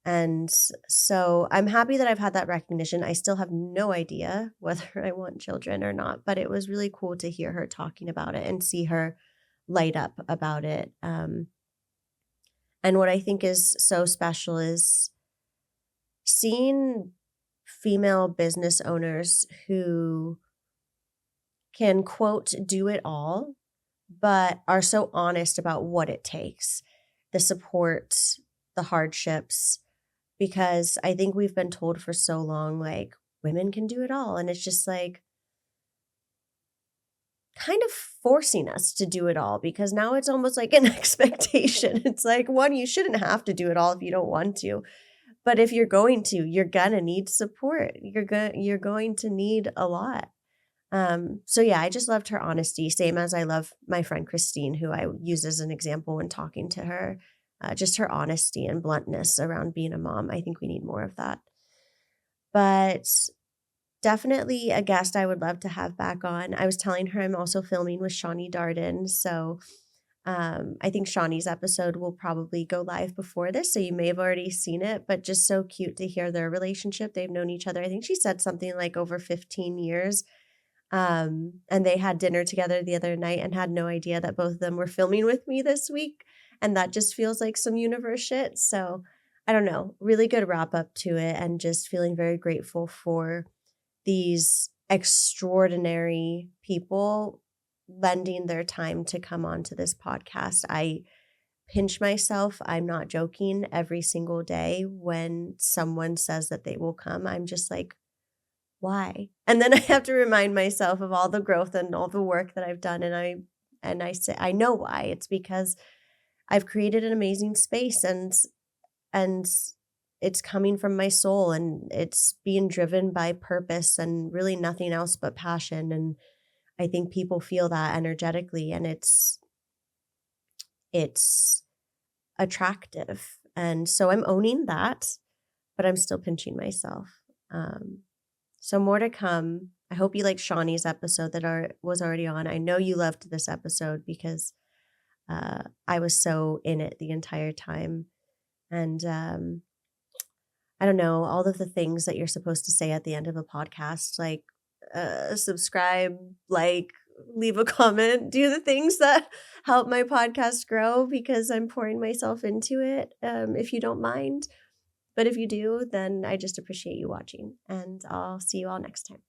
And so I'm happy that I've had that recognition. I still have no idea whether I want children or not, but it was really cool to hear her talking about it and see her light up about it. And what I think is so special is seeing female business owners who can, quote, do it all, but are so honest about what it takes, the support, the hardships, because I think we've been told for so long, like, women can do it all. And it's just like kind of forcing us to do it all because now it's almost like an expectation. It's like, one, you shouldn't have to do it all if you don't want to. But if you're going to, you're gonna need support. You're going to need a lot. So yeah, I just loved her honesty, same as I love my friend Christine, who I use as an example when talking to her. Just her honesty and bluntness around being a mom. I think we need more of that. But definitely a guest I would love to have back on. I was telling her I'm also filming with Shawnee Darden. So I think Shawnee's episode will probably go live before this. So you may have already seen it, but just so cute to hear their relationship. They've known each other. I think she said something like over 15 years. And they had dinner together the other night and had no idea that both of them were filming with me this week. And that just feels like some universe shit. So I don't know, really good wrap up to it and just feeling very grateful for these extraordinary people lending their time to come onto this podcast. I pinch myself. I'm not joking. Every single day when someone says that they will come, I'm just like, why? And then I have to remind myself of all the growth and all the work that I've done. And I say, I know why. It's because I've created an amazing space and it's coming from my soul and it's being driven by purpose and really nothing else but passion. And I think people feel that energetically and it's attractive. And so I'm owning that, but I'm still pinching myself. So more to come. I hope you liked Shawnee's episode that was already on. I know you loved this episode because I was so in it the entire time. And I don't know, all of the things that you're supposed to say at the end of a podcast, like subscribe, like, leave a comment, do the things that help my podcast grow because I'm pouring myself into it, if you don't mind. But if you do, then I just appreciate you watching, and I'll see you all next time.